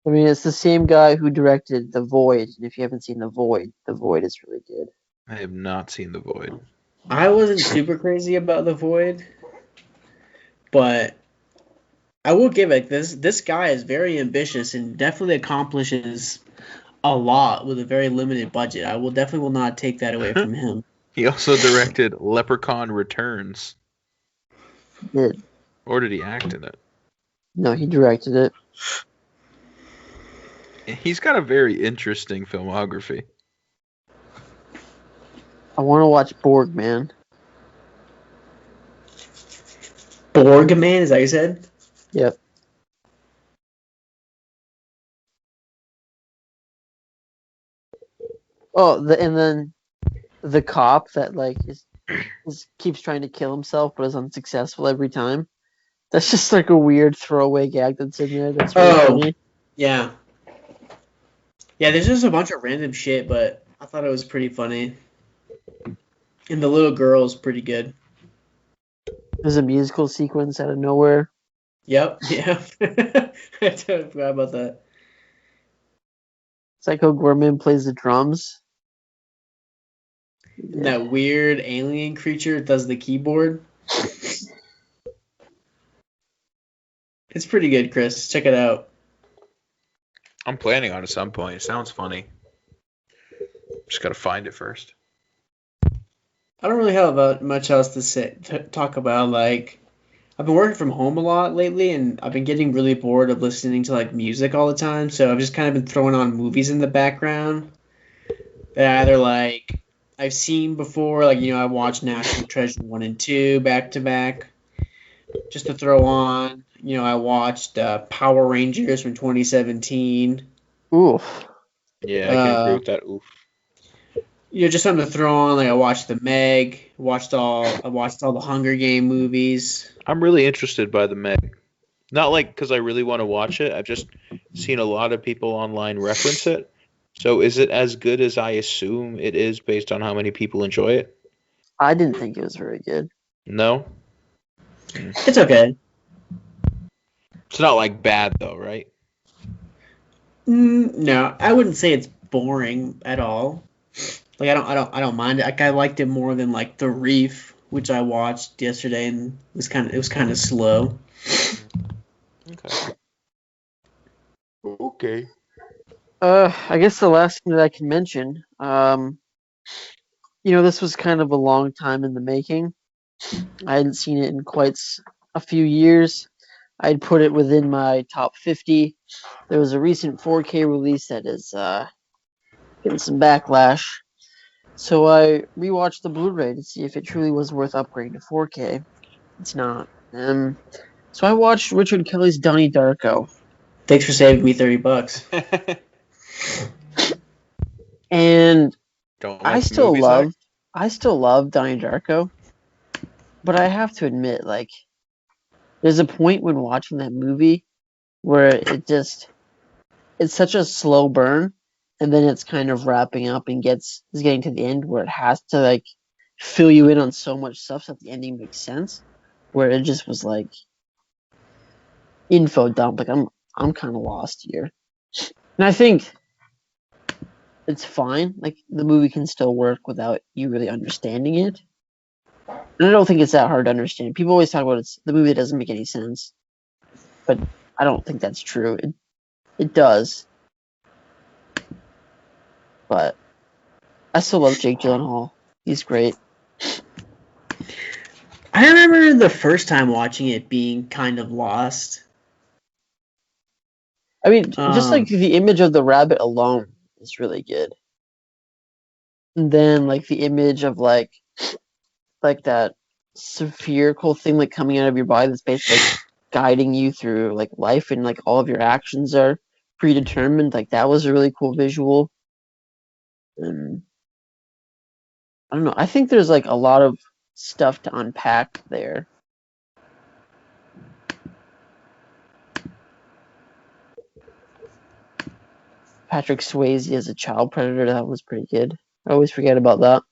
I mean, it's the same guy who directed The Void, and if you haven't seen The Void is really good. I have not seen The Void. I wasn't super crazy about The Void, but I will give it this guy is very ambitious and definitely accomplishes a lot with a very limited budget. I will not take that away from him. He also directed Leprechaun Returns. Did. Or did he act in it? No, he directed it. He's got a very interesting filmography. I want to watch Borg, man. Borg Man, is that what you said? Yep. Oh, and then the cop that like keeps trying to kill himself but is unsuccessful every time. That's just like a weird throwaway gag that's in there. That's really funny. Yeah. Yeah, there's just a bunch of random shit, but I thought it was pretty funny. And the little girl is pretty good. There's a musical sequence out of nowhere. Yep, yeah. I totally forgot about that. Psycho Goreman plays the drums. And that weird alien creature does the keyboard. It's pretty good, Chris. Check it out. I'm planning on it at some point. It sounds funny. Just gotta find it first. I don't really have much else to talk about. Like, I've been working from home a lot lately, and I've been getting really bored of listening to like music all the time. So I've just kind of been throwing on movies in the background that either like I've seen before, like I watched National Treasure 1 and 2 back to back, just to throw on. I watched Power Rangers from 2017. Oof. Yeah, I can agree with that. Oof. Just something to throw on. Like I watched The Meg. I watched all the Hunger Game movies. I'm really interested by The Meg. Not like because I really want to watch it. I've just seen a lot of people online reference it. So is it as good as I assume it is based on how many people enjoy it? I didn't think it was very good. No? It's okay. It's not like bad though, right? No, I wouldn't say it's boring at all. Like I don't mind it. Like I liked it more than like The Reef, which I watched yesterday and it was kind of slow. Okay. I guess the last thing that I can mention, this was kind of a long time in the making. I hadn't seen it in quite a few years. I'd put it within my top 50. There was a recent 4K release that is getting some backlash. So I rewatched the Blu-ray to see if it truly was worth upgrading to 4K. It's not. So I watched Richard Kelly's Donnie Darko. Thanks for saving me $30. And I still love Donnie Darko. But I have to admit, like, there's a point when watching that movie where it's such a slow burn, and then it's kind of wrapping up and is getting to the end where it has to like fill you in on so much stuff so that the ending makes sense. Where it just was like info dump. Like I'm kind of lost here, and I think it's fine. Like the movie can still work without you really understanding it. And I don't think it's that hard to understand. People always talk about it's the movie that doesn't make any sense, but I don't think that's true. It does. But I still love Jake Gyllenhaal. He's great. I remember the first time watching it being kind of lost. I mean, just like the image of the rabbit alone is really good. And then like the image of like that spherical thing like coming out of your body that's basically like, guiding you through like life and like all of your actions are predetermined. Like that was a really cool visual. And I don't know. I think there's like a lot of stuff to unpack there. Patrick Swayze as a child predator, that was pretty good. I always forget about that.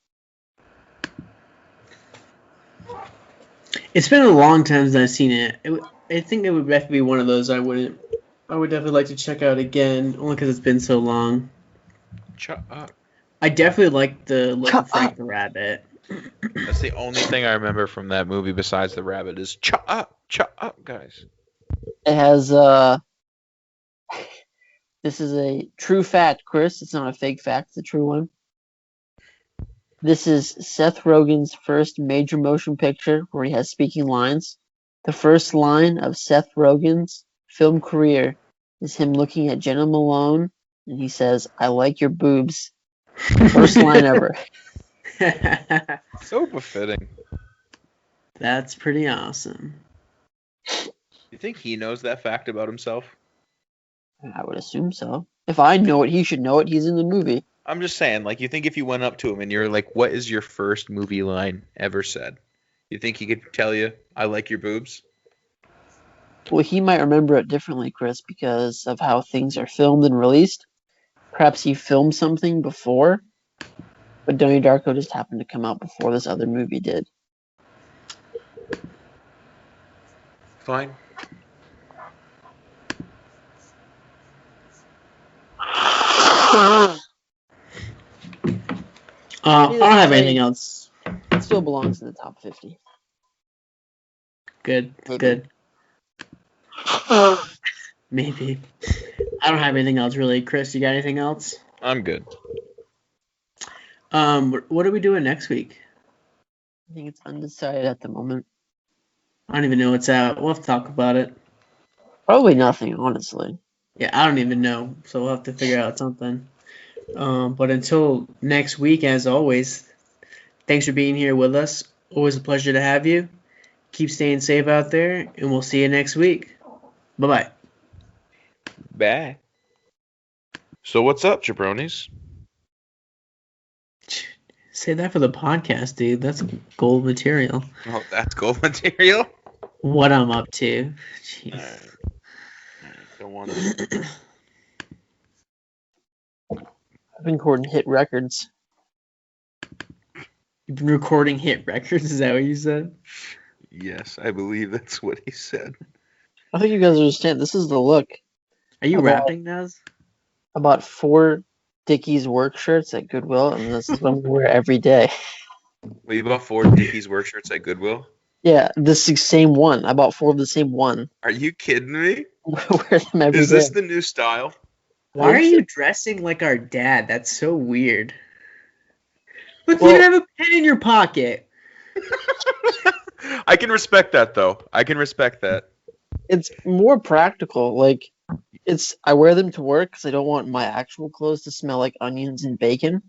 It's been a long time since I've seen it. I think it would definitely be one of those I would definitely like to check out again, only because it's been so long. Shut up. I definitely like the look of Frank the Rabbit. That's the only thing I remember from that movie besides the rabbit is shut up, guys. It has this is a true fact, Chris. It's not a fake fact, it's a true one. This is Seth Rogen's first major motion picture where he has speaking lines. The first line of Seth Rogen's film career is him looking at Jenna Malone, and he says, "I like your boobs." First line ever. So befitting. That's pretty awesome. You think he knows that fact about himself? I would assume so. If I know it, he should know it. He's in the movie. I'm just saying, like, you think if you went up to him and you're like, what is your first movie line ever said? You think he could tell you, "I like your boobs"? Well, he might remember it differently, Chris, because of how things are filmed and released. Perhaps he filmed something before, but Donnie Darko just happened to come out before this other movie did. Fine. I don't have anything else. It still belongs in the top 50. Good. Maybe. Good. Maybe. I don't have anything else really. Chris, you got anything else? I'm good. What are we doing next week? I think it's undecided at the moment. I don't even know what's out. We'll have to talk about it. Probably nothing, honestly. Yeah, I don't even know. So we'll have to figure out something. But until next week, as always, thanks for being here with us. Always a pleasure to have you. Keep staying safe out there, and we'll see you next week. Bye-bye. Bye. So what's up, jabronis? Say that for the podcast, dude. That's gold material. Oh, that's gold material? What I'm up to. Jeez. All right. Don't want I've been recording hit records. You've been recording hit records? Is that what you said? Yes, I believe that's what he said. I think you guys understand. This is the look. Are you rapping, Naz? I bought 4 Dickies work shirts at Goodwill, and this is what I'm wear every day. Well, you bought 4 Dickies work shirts at Goodwill? Yeah, this is same one. I bought 4 of the same one. Are you kidding me? Wear them every Is day. this the new style? Why are you dressing like our dad? That's so weird. Look, Well- you even have a pen in your pocket. I can respect that, though. I can respect that. It's more practical. Like, I wear them to work because I don't want my actual clothes to smell like onions and bacon.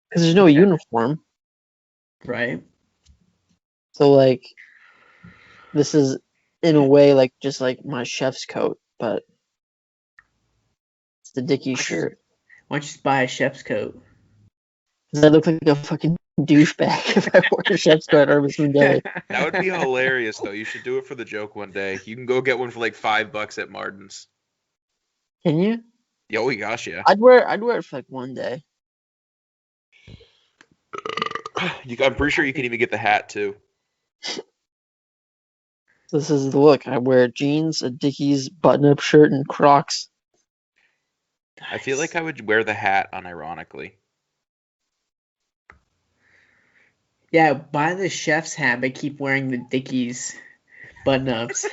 Because there's no uniform. Right. So, like, this is, in a way, like, just like my chef's coat, but it's the Dickies shirt. Why don't you just buy a chef's coat? Does I look like a fucking douchebag if I wore a chef's coat or Harvest Moon Deli? That would be hilarious, though. You should do it for the joke one day. You can go get one for like $5 at Martin's. Can you? Oh, gosh, yeah. I'd wear it for like one day. I'm pretty sure you can even get the hat, too. This is the look. I wear jeans, a Dickies button-up shirt, and Crocs. I feel like I would wear the hat unironically. Yeah, buy the chef's hat, but keep wearing the Dickies button-ups.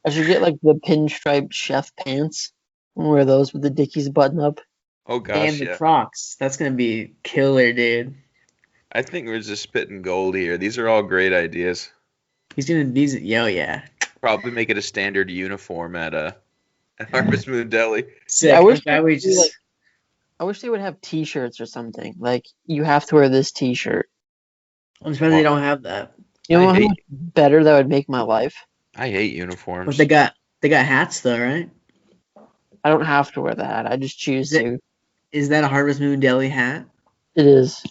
I should get like the pinstripe chef pants and wear those with the Dickies button-up. Oh, gosh, And the yeah. Crocs. That's going to be killer, dude. I think we're just spitting gold here. These are all great ideas. Yeah. Probably make it a standard uniform at Harvest Moon Deli. Sick. I wish that we just... I wish they would have T-shirts or something. Like, you have to wear this T-shirt. I'm surprised they don't have that. You know I how hate- much better that would make my life? I hate uniforms. But they got hats, though, right? I don't have to wear the hat. I just choose to. Is that a Harvest Moon Deli hat? It is.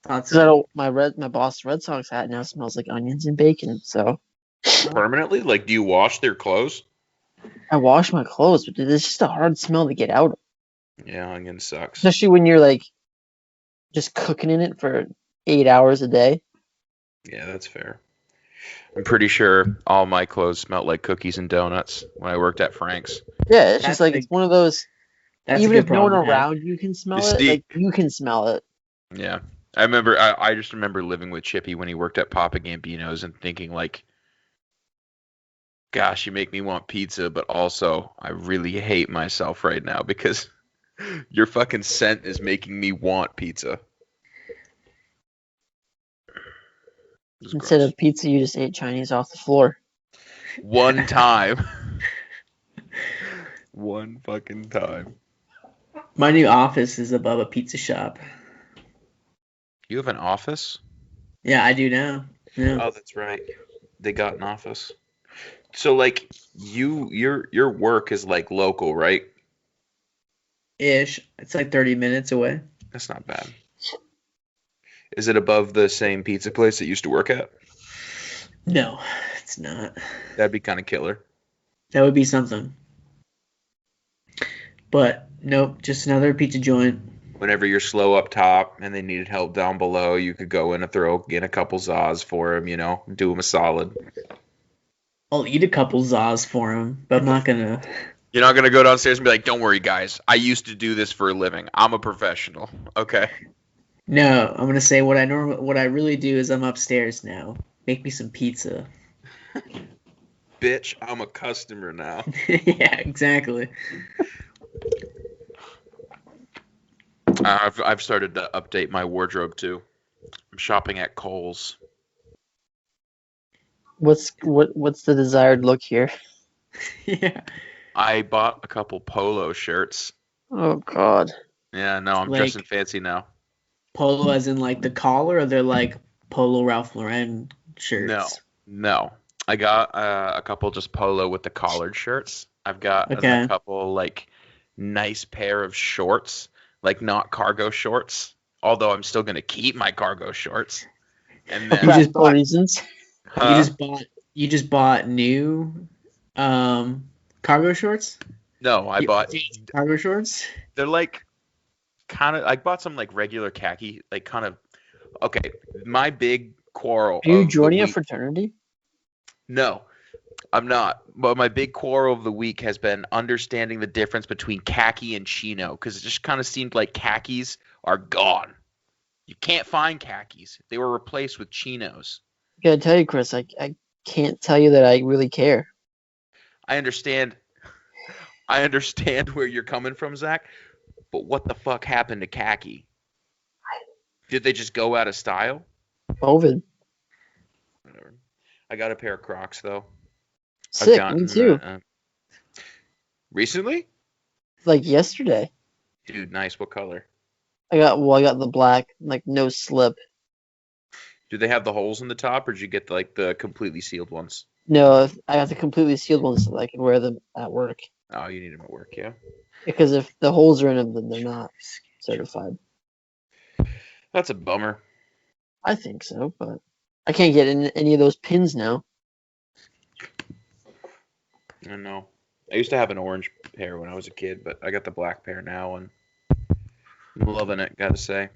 Thought Because so. my boss Red Sox hat now smells like onions and bacon. So Permanently? Like, do you wash their clothes? I wash my clothes, but it's just a hard smell to get out of. Yeah, onion sucks. Especially when you're like just cooking in it for 8 hours a day. Yeah, that's fair. I'm pretty sure all my clothes smelled like cookies and donuts when I worked at Frank's. Yeah, it's That's just like a- it's one of those. That's Even a good if no one problem to have. around you can smell It's it, deep. like you can smell it. Yeah. I just remember living with Chippy when he worked at Papa Gambino's and thinking like, gosh, you make me want pizza, but also I really hate myself right now because your fucking scent is making me want pizza. Instead of pizza, you just ate Chinese off the floor. One time. One fucking time. My new office is above a pizza shop. You have an office? Yeah, I do now. Yeah. Oh, that's right. They got an office. So, like, your work is like local, right? Ish. It's like 30 minutes away. That's not bad. Is it above the same pizza place that you used to work at? No, it's not. That'd be kind of killer. That would be something. But nope, just another pizza joint. Whenever you're slow up top and they needed help down below, you could go in and throw in a couple Zaz for them, do them a solid. I'll eat a couple Zaz for him, but I'm not gonna. You're not gonna go downstairs and be like, "Don't worry, guys. I used to do this for a living. I'm a professional." Okay. No, I'm gonna say what I really do is I'm upstairs now. Make me some pizza. Bitch, I'm a customer now. Yeah, exactly. I've started to update my wardrobe too. I'm shopping at Kohl's. What's the desired look here? Yeah. I bought a couple polo shirts. Oh God. Yeah, no, I'm Like- dressing fancy now. Polo as in like the collar, or they're like Polo Ralph Lauren shirts? No. I got a couple just polo with the collared shirts. I've got Okay. a couple like nice pair of shorts, like not cargo shorts. Although I'm still gonna keep my cargo shorts. And You then just Practical reasons. You just bought new cargo shorts? no, I bought. Cargo shorts? They're like kind of. I bought some like regular khaki, like kind of. Okay, my big quarrel. Are you of the joining a week- fraternity? No, I'm not. But my big quarrel of the week has been understanding the difference between khaki and chino, because it just kind of seemed like khakis are gone. You can't find khakis. They were replaced with chinos. I gotta tell you, Chris, I can't tell you that I really care. I understand where you're coming from, Zach, but what the fuck happened to khaki? Did they just go out of style? COVID. Whatever. I got a pair of Crocs though. Sick, me too. Recently? Like yesterday. Dude, nice. What color? I got the black, like no slip. Do they have the holes in the top, or did you get like the completely sealed ones? No, I got the completely sealed ones so that I can wear them at work. Oh, you need them at work, yeah. Because if the holes are in them, then they're not certified. That's a bummer. I think so, but I can't get in any of those pins now. I know. I used to have an orange pair when I was a kid, but I got the black pair now, and I'm loving it, gotta say.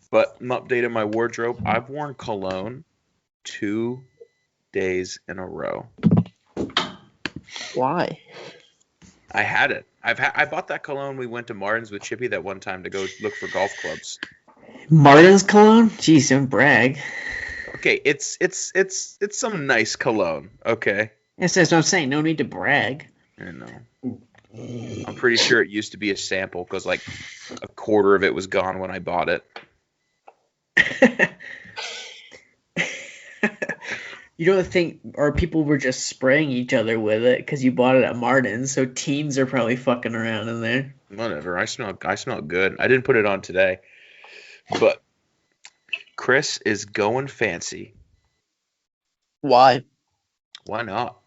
But I'm updating my wardrobe. I've worn cologne 2 days in a row. Why? I had it. I bought that cologne. We went to Martin's with Chippy that one time to go look for golf clubs. Martin's cologne? Jeez, don't brag. Okay, it's some nice cologne. Okay. Yes, that's what I'm saying. No need to brag. I know. I'm pretty sure it used to be a sample because like a quarter of it was gone when I bought it. You don't think, or people were just spraying each other with it because you bought it at Martin's, so teens are probably fucking around in there. Whatever. I smell good. I didn't put it on today, but Chris is going fancy. Why? Why not?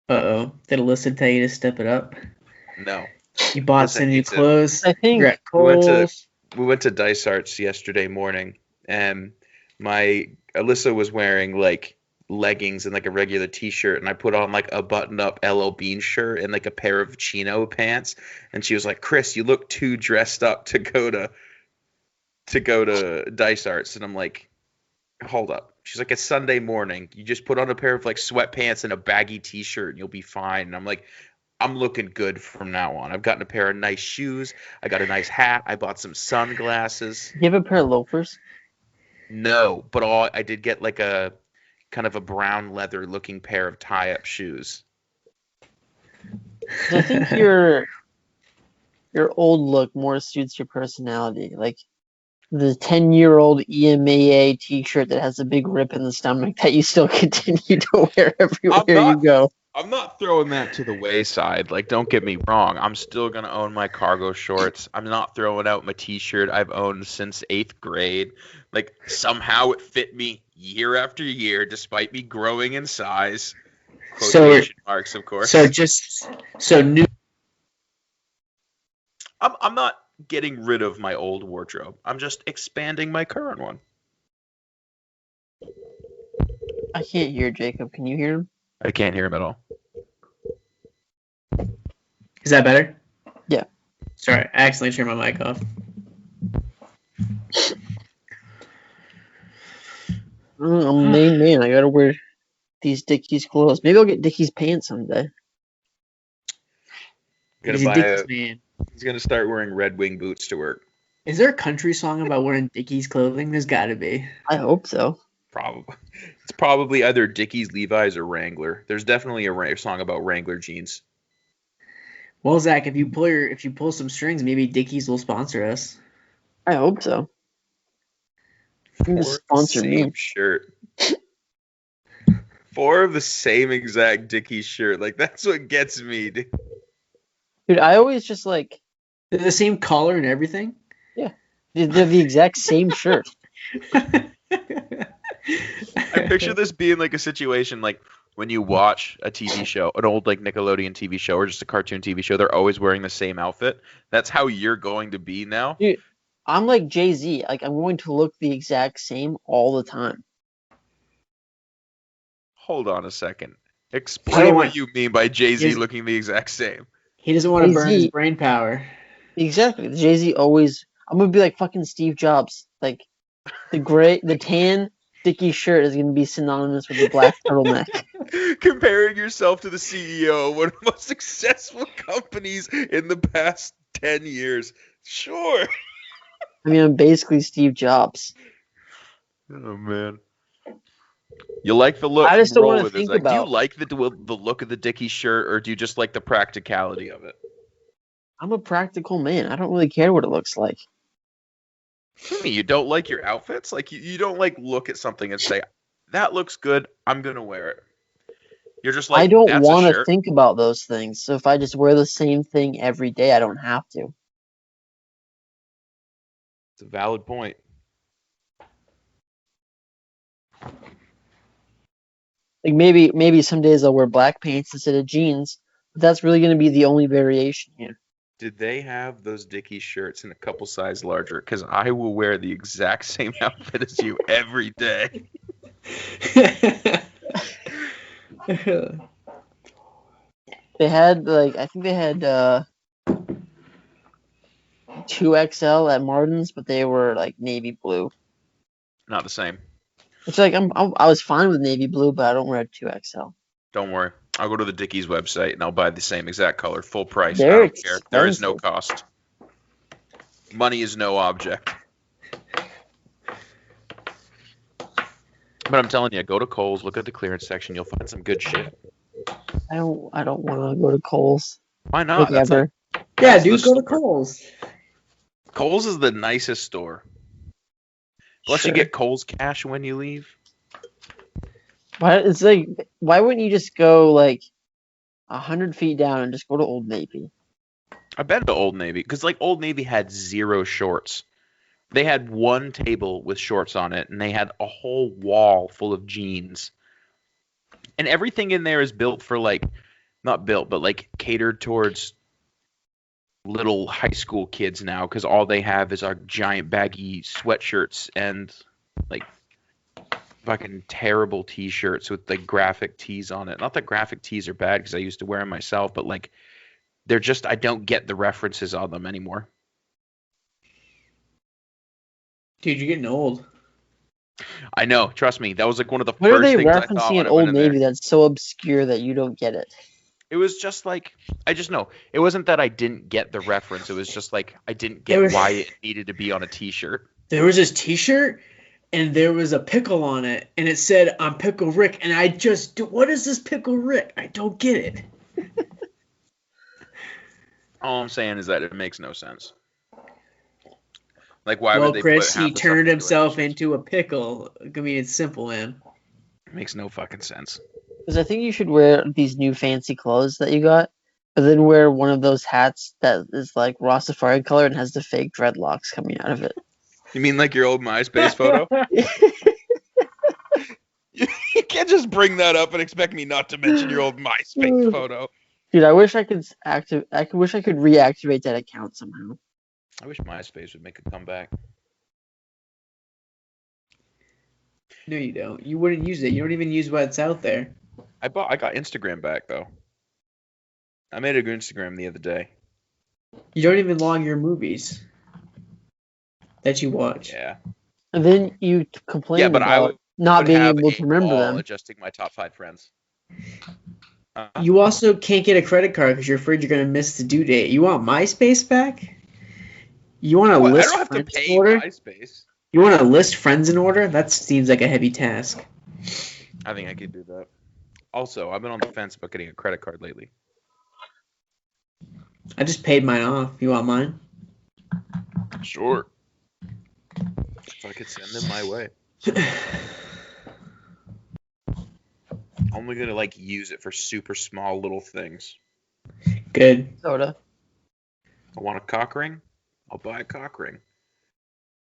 Uh-oh. Did Alyssa tell you to step it up? No. You bought Alyssa some new hates it. clothes? I think You're at We went to Kohl's. we went to Dice Arts yesterday morning, and my Alyssa was wearing like leggings and like a regular t-shirt, and I put on like a button-up LL Bean shirt and like a pair of chino pants, and she was like, "Chris, you look too dressed up to go to Dice Arts," and I'm like, "Hold up." She's like, "It's Sunday morning. You just put on a pair of like sweatpants and a baggy t-shirt and you'll be fine." And I'm like, I'm looking good from now on. I've gotten a pair of nice shoes. I got a nice hat. I bought some sunglasses. you have a pair of loafers. No, but I did get like a kind of a brown leather looking pair of tie-up shoes. I think your old look more suits your personality. Like the 10-year-old EMAA T-shirt that has a big rip in the stomach that you still continue to wear everywhere you go. I'm not throwing that to the wayside. Like, don't get me wrong. I'm still going to own my cargo shorts. I'm not throwing out my T-shirt I've owned since 8th grade. Like, somehow it fit me year after year, despite me growing in size. Quotation marks, of course. New. I'm not getting rid of my old wardrobe. I'm just expanding my current one. I can't hear Jacob. Can you hear him? I can't hear him at all. Is that better? Yeah. Sorry, I accidentally turned my mic off. I'm a main man. I gotta wear these Dickies clothes. Maybe I'll get Dickies pants someday. He's gonna start wearing Red Wing boots to work. Is there a country song about wearing Dickies clothing? There's got to be. I hope so. Probably. It's probably either Dickies, Levi's, or Wrangler. There's definitely a song about Wrangler jeans. Well, Zach, if you pull some strings, maybe Dickies will sponsor us. I hope so. Sponsor me. Shirt. 4 of the same exact Dickies shirt. Like, that's what gets me. Dude, I always just like... They're the same color and everything? Yeah. They're the exact same shirt. I picture this being like a situation like when you watch a TV show, an old like Nickelodeon TV show or just a cartoon TV show, they're always wearing the same outfit. That's how you're going to be now. Dude, I'm like Jay-Z. Like, I'm going to look the exact same all the time. Hold on a second. Explain what you mean by Jay-Z looking the exact same. He doesn't want to burn his brain power. Exactly. Jay-Z always... I'm going to be like fucking Steve Jobs. Like, the tan Dickie shirt is going to be synonymous with the black turtleneck. Comparing yourself to the CEO of one of the most successful companies in the past 10 years. Sure. I mean, I'm basically Steve Jobs. Oh, man. You like the look? I just don't want to think about... Do you like the look of the Dickie shirt, or do you just like the practicality of it? I'm a practical man. I don't really care what it looks like. You don't like your outfits? Like, you don't like look at something and say, that looks good, I'm going to wear it. You're just like, I don't want to think about those things. So if I just wear the same thing every day, I don't have to. It's a valid point. Like maybe some days I'll wear black pants instead of jeans, but that's really going to be the only variation here. Did they have those Dickies shirts in a couple size larger? Because I will wear the exact same outfit as you every day. They had I think they had 2XL at Martin's, but they were like navy blue. Not the same. It's like I was fine with navy blue, but I don't wear a 2XL. Don't worry. I'll go to the Dickies website and I'll buy the same exact color, full price. They're I don't care. expensive. There is no cost. Money is no object. But I'm telling you, go to Kohl's, look at the clearance section, you'll find some good shit. I don't want to go to Kohl's. Why not? Yeah, dude, go to Kohl's. Kohl's is the nicest store. Plus, you get Kohl's cash when you leave. Why wouldn't you just go 100 feet down and just go to Old Navy? I bet to Old Navy, because Old Navy had 0 shorts. They had one table with shorts on it, and they had a whole wall full of jeans. And everything in there is built for not built, but catered towards little high school kids now, because all they have is our giant baggy sweatshirts and fucking terrible t-shirts with graphic tees on it. Not that graphic tees are bad, because I used to wear them myself, but they're just, I don't get the references on them anymore. Dude, you're getting old. I know, trust me. That was one of the what first things things I thought. What are they referencing at Old Navy that's so obscure that you don't get it? It was just I just know. It wasn't that I didn't get the reference. It was just I didn't get why it needed to be on a t-shirt. There was this t-shirt, and there was a pickle on it, and it said, "I'm Pickle Rick," and what is this Pickle Rick? I don't get it. All I'm saying is that it makes no sense. Like, why well, would they Chris, put half he the stuff turned into himself it? into a pickle. I mean, it's simple, man. Makes no fucking sense. Because I think you should wear these new fancy clothes that you got, but then wear one of those hats that is like Rastafari color and has the fake dreadlocks coming out of it. You mean like your old MySpace photo? You can't just bring that up and expect me not to mention your old MySpace photo. Dude, I wish I could wish I could reactivate that account somehow. I wish MySpace would make a comeback. No, you don't. You wouldn't use it. You don't even use what's out there. I got Instagram back though. I made a good Instagram the other day. You don't even log your movies that you watch. Yeah. And then you complain about not being able to remember them. Adjusting my top 5 friends. You also can't get a credit card because you're afraid you're going to miss the due date. You want MySpace back? You want to list I don't have friends to pay in order? MySpace. You want to list friends in order? That seems like a heavy task. I think I could do that. Also, I've been on the fence about getting a credit card lately. I just paid mine off. You want mine? Sure. If I could send them my way. I'm only gonna like use it for super small little things. Good. Soda. I want a cock ring. I'll buy a cock ring.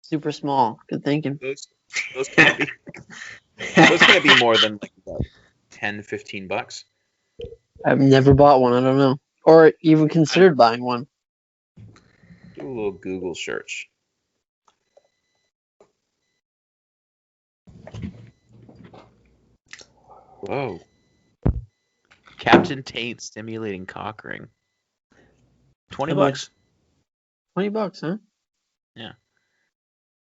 Super small. Good thinking. Those can't be. Those can't be more than like about $10-15. I've never bought one. I don't know, or even considered buying one. Do a little Google search. Whoa. Captain Taint stimulating cock ring. $20. $20, huh? Yeah.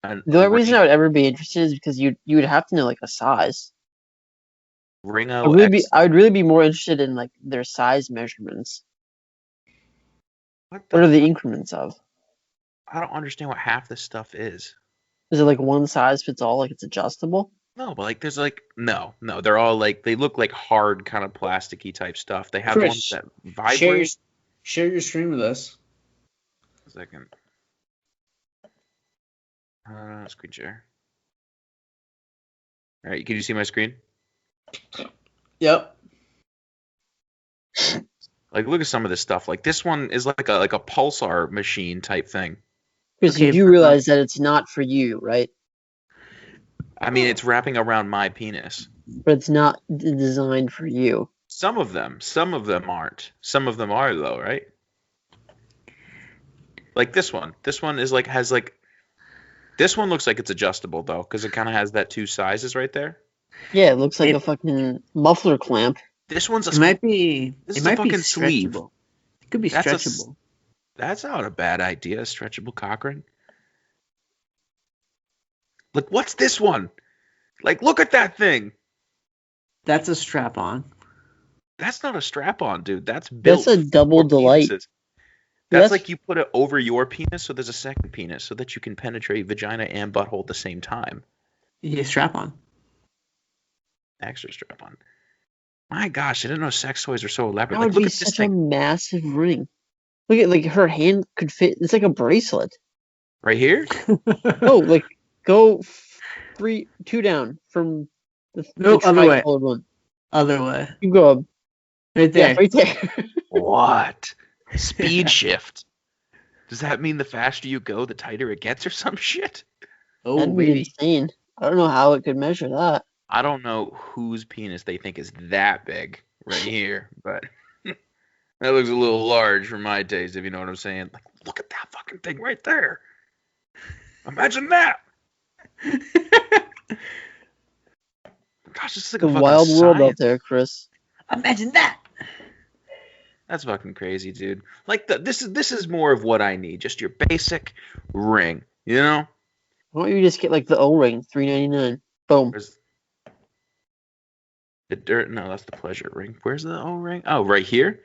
And The only reason I would ever be interested is because you would have to know like a size. Ringo I would really be more interested in like their size measurements. What are the increments of? I don't understand what half this stuff is. Is it like one size fits all? Like it's adjustable? No, but like there's like no, they're all like they look like hard kind of plasticky type stuff. They have Chris, ones that vibrate. Share your screen with us. A second. Screen share. All right, can you see my screen? Yep. Like, look at some of this stuff. Like, this one is like a pulsar machine type thing. Because you do realize that it's not for you, right? I mean, it's wrapping around my penis. But it's not designed for you. Some of them aren't. Some of them are though, right? Like this one. This one is like has like. This one looks like it's adjustable though, because it kind of has that 2 sizes right there. Yeah, it looks like a fucking muffler clamp. This one's a. It might be. This It is might a fucking be sleeve. stretchable. It could be stretchable. That's not a bad idea. A stretchable cock ring. Like, what's this one? Like, look at that thing. That's a strap-on. That's not a strap-on, dude. That's built. That's a double delight. Penises. That's like you put it over your penis, so there's a second penis, so that you can penetrate vagina and butthole at the same time. Yeah, strap-on. Extra strap-on. My gosh, I didn't know sex toys are so elaborate. That would Look be at this such a thing massive ring. Look at like her hand could fit. It's like a bracelet. right here. Oh, like go 2 down from the other way. tricolored one. Other way. You go up. Right there. Yeah, right there. What? Speed shift. Does that mean the faster you go, the tighter it gets, or some shit? Oh, That'd be baby. insane. I don't know how it could measure that. I don't know whose penis they think is that big right here, but that looks a little large for my taste, if you know what I'm saying. Like, look at that fucking thing right there. Imagine that. Gosh, this is like The a fucking wild world out science. there, Chris. Imagine that. That's fucking crazy, dude. Like this is more of what I need. Just your basic ring, you know? Why don't you just get like the O-ring, $3.99? Boom. Where's the dirt? No, that's the pleasure ring. Where's the O-ring? Oh, right here.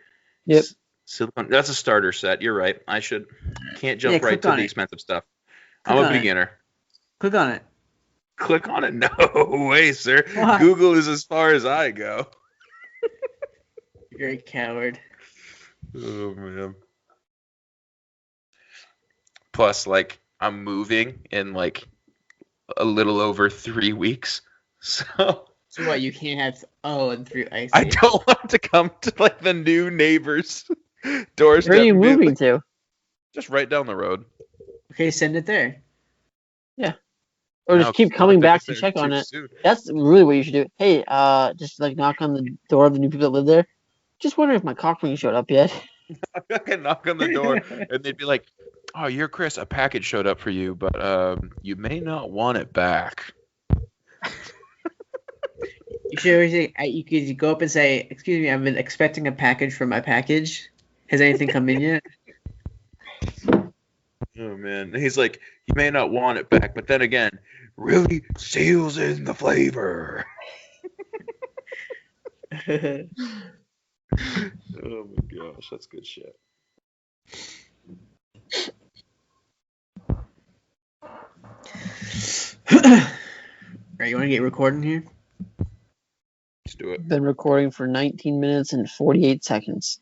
Yep. Silicone. That's a starter set. You're right. Can't jump right click to on the it. expensive stuff. Click I'm a on it. beginner. Click on it. Click on it. No way, sir. Why? Google is as far as I go. You're a coward. Oh man. Plus, like, I'm moving in like a little over 3 weeks, so what, you can't have... Oh, and through ice. I don't want to come to like the new neighbor's doorstep. Where are you and be moving like, to? Just right down the road. Okay, send it there. Yeah. Or No, just keep 'cause coming what if back it's to there check on too it. soon? That's really what you should do. Hey, just like knock on the door of the new people that live there. Just wondering if my cock ring showed up yet. I can knock on the door and they'd be like, "Oh, you're Chris. A package showed up for you, but you may not want it back." You should always say, you could go up and say, "Excuse me, I've been expecting a package for my package. Has anything come in yet?" Oh man, and he's like, "You may not want it back, but then again, really seals in the flavor." Oh my gosh, that's good shit. Alright, you want to get recording here? Let's do it. Been recording for 19 minutes and 48 seconds.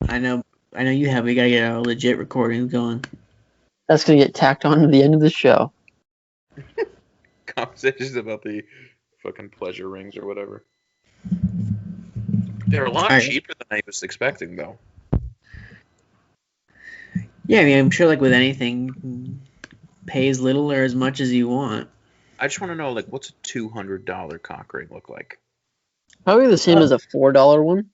I know you have. We gotta get our legit recordings going. That's gonna get tacked on to the end of the show. Conversations about the fucking pleasure rings or whatever. They're a lot Alright. cheaper than I was expecting, though. Yeah, I mean, I'm sure like with anything, pay as little or as much as you want. I just want to know, like, what's a $200 cock ring look like? Probably the same as a $4 one.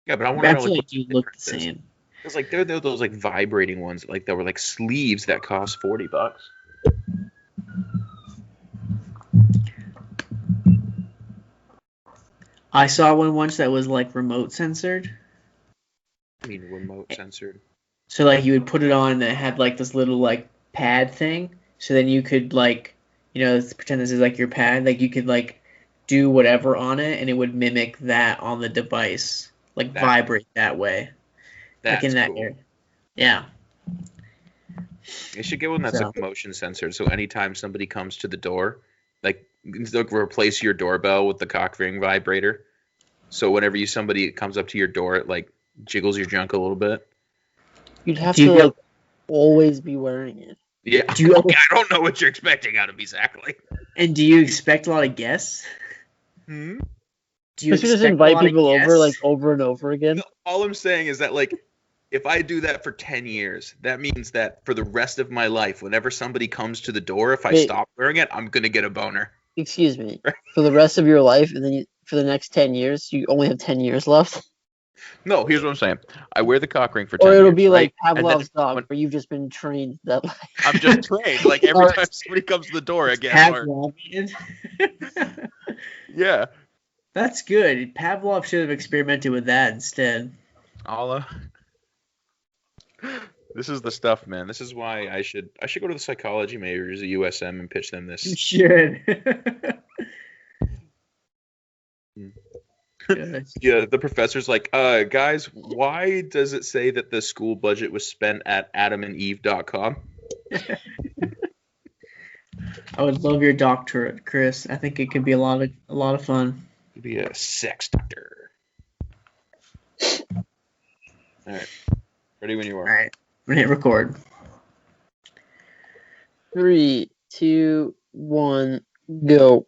Yeah, but I want to know, That's like, like what you look the same. It's like they're those like vibrating ones, like that were like sleeves that cost $40. I saw one once that was like remote censored. I mean, remote censored. So like you would put it on and it had like this little like pad thing. So then you could like, let's pretend this is like your pad. Like you could like do whatever on it and it would mimic that on the device. Like vibrate that way. That's like in that cool. area. Yeah. You should get one that's like motion censored. So anytime somebody comes to the door, like replace your doorbell with the cock ring vibrator. So whenever somebody comes up to your door, it like jiggles your junk a little bit. You'd have to like always be wearing it. Yeah. Okay, I don't know what you're expecting out of me, exactly. And do you expect a lot of guests? Hmm? Do you just invite people over like over and over again? No, all I'm saying is that like if I do that for 10 years, that means that for the rest of my life, whenever somebody comes to the door, if I stop wearing it, I'm gonna get a boner. Excuse me. For the rest of your life, and then for the next 10 years, you only have 10 years left? No, here's what I'm saying. I wear the cock ring for 10 years. Or it'll be like right? Pavlov's dog, where you've just been trained that way. I'm just trained. Like every time somebody comes to the door, I get Pavlovian. Yeah. That's good. Pavlov should have experimented with that instead. This is the stuff, man. This is why I should go to the psychology majors at USM and pitch them this. You should. Yeah, the professor's like, guys, why does it say that the school budget was spent at adamandeve.com? I would love your doctorate, Chris. I think it could be a lot of fun. You'd be a sex doctor. All right. Ready when you are. All right. I'm going to hit record. 3, 2, 1, go.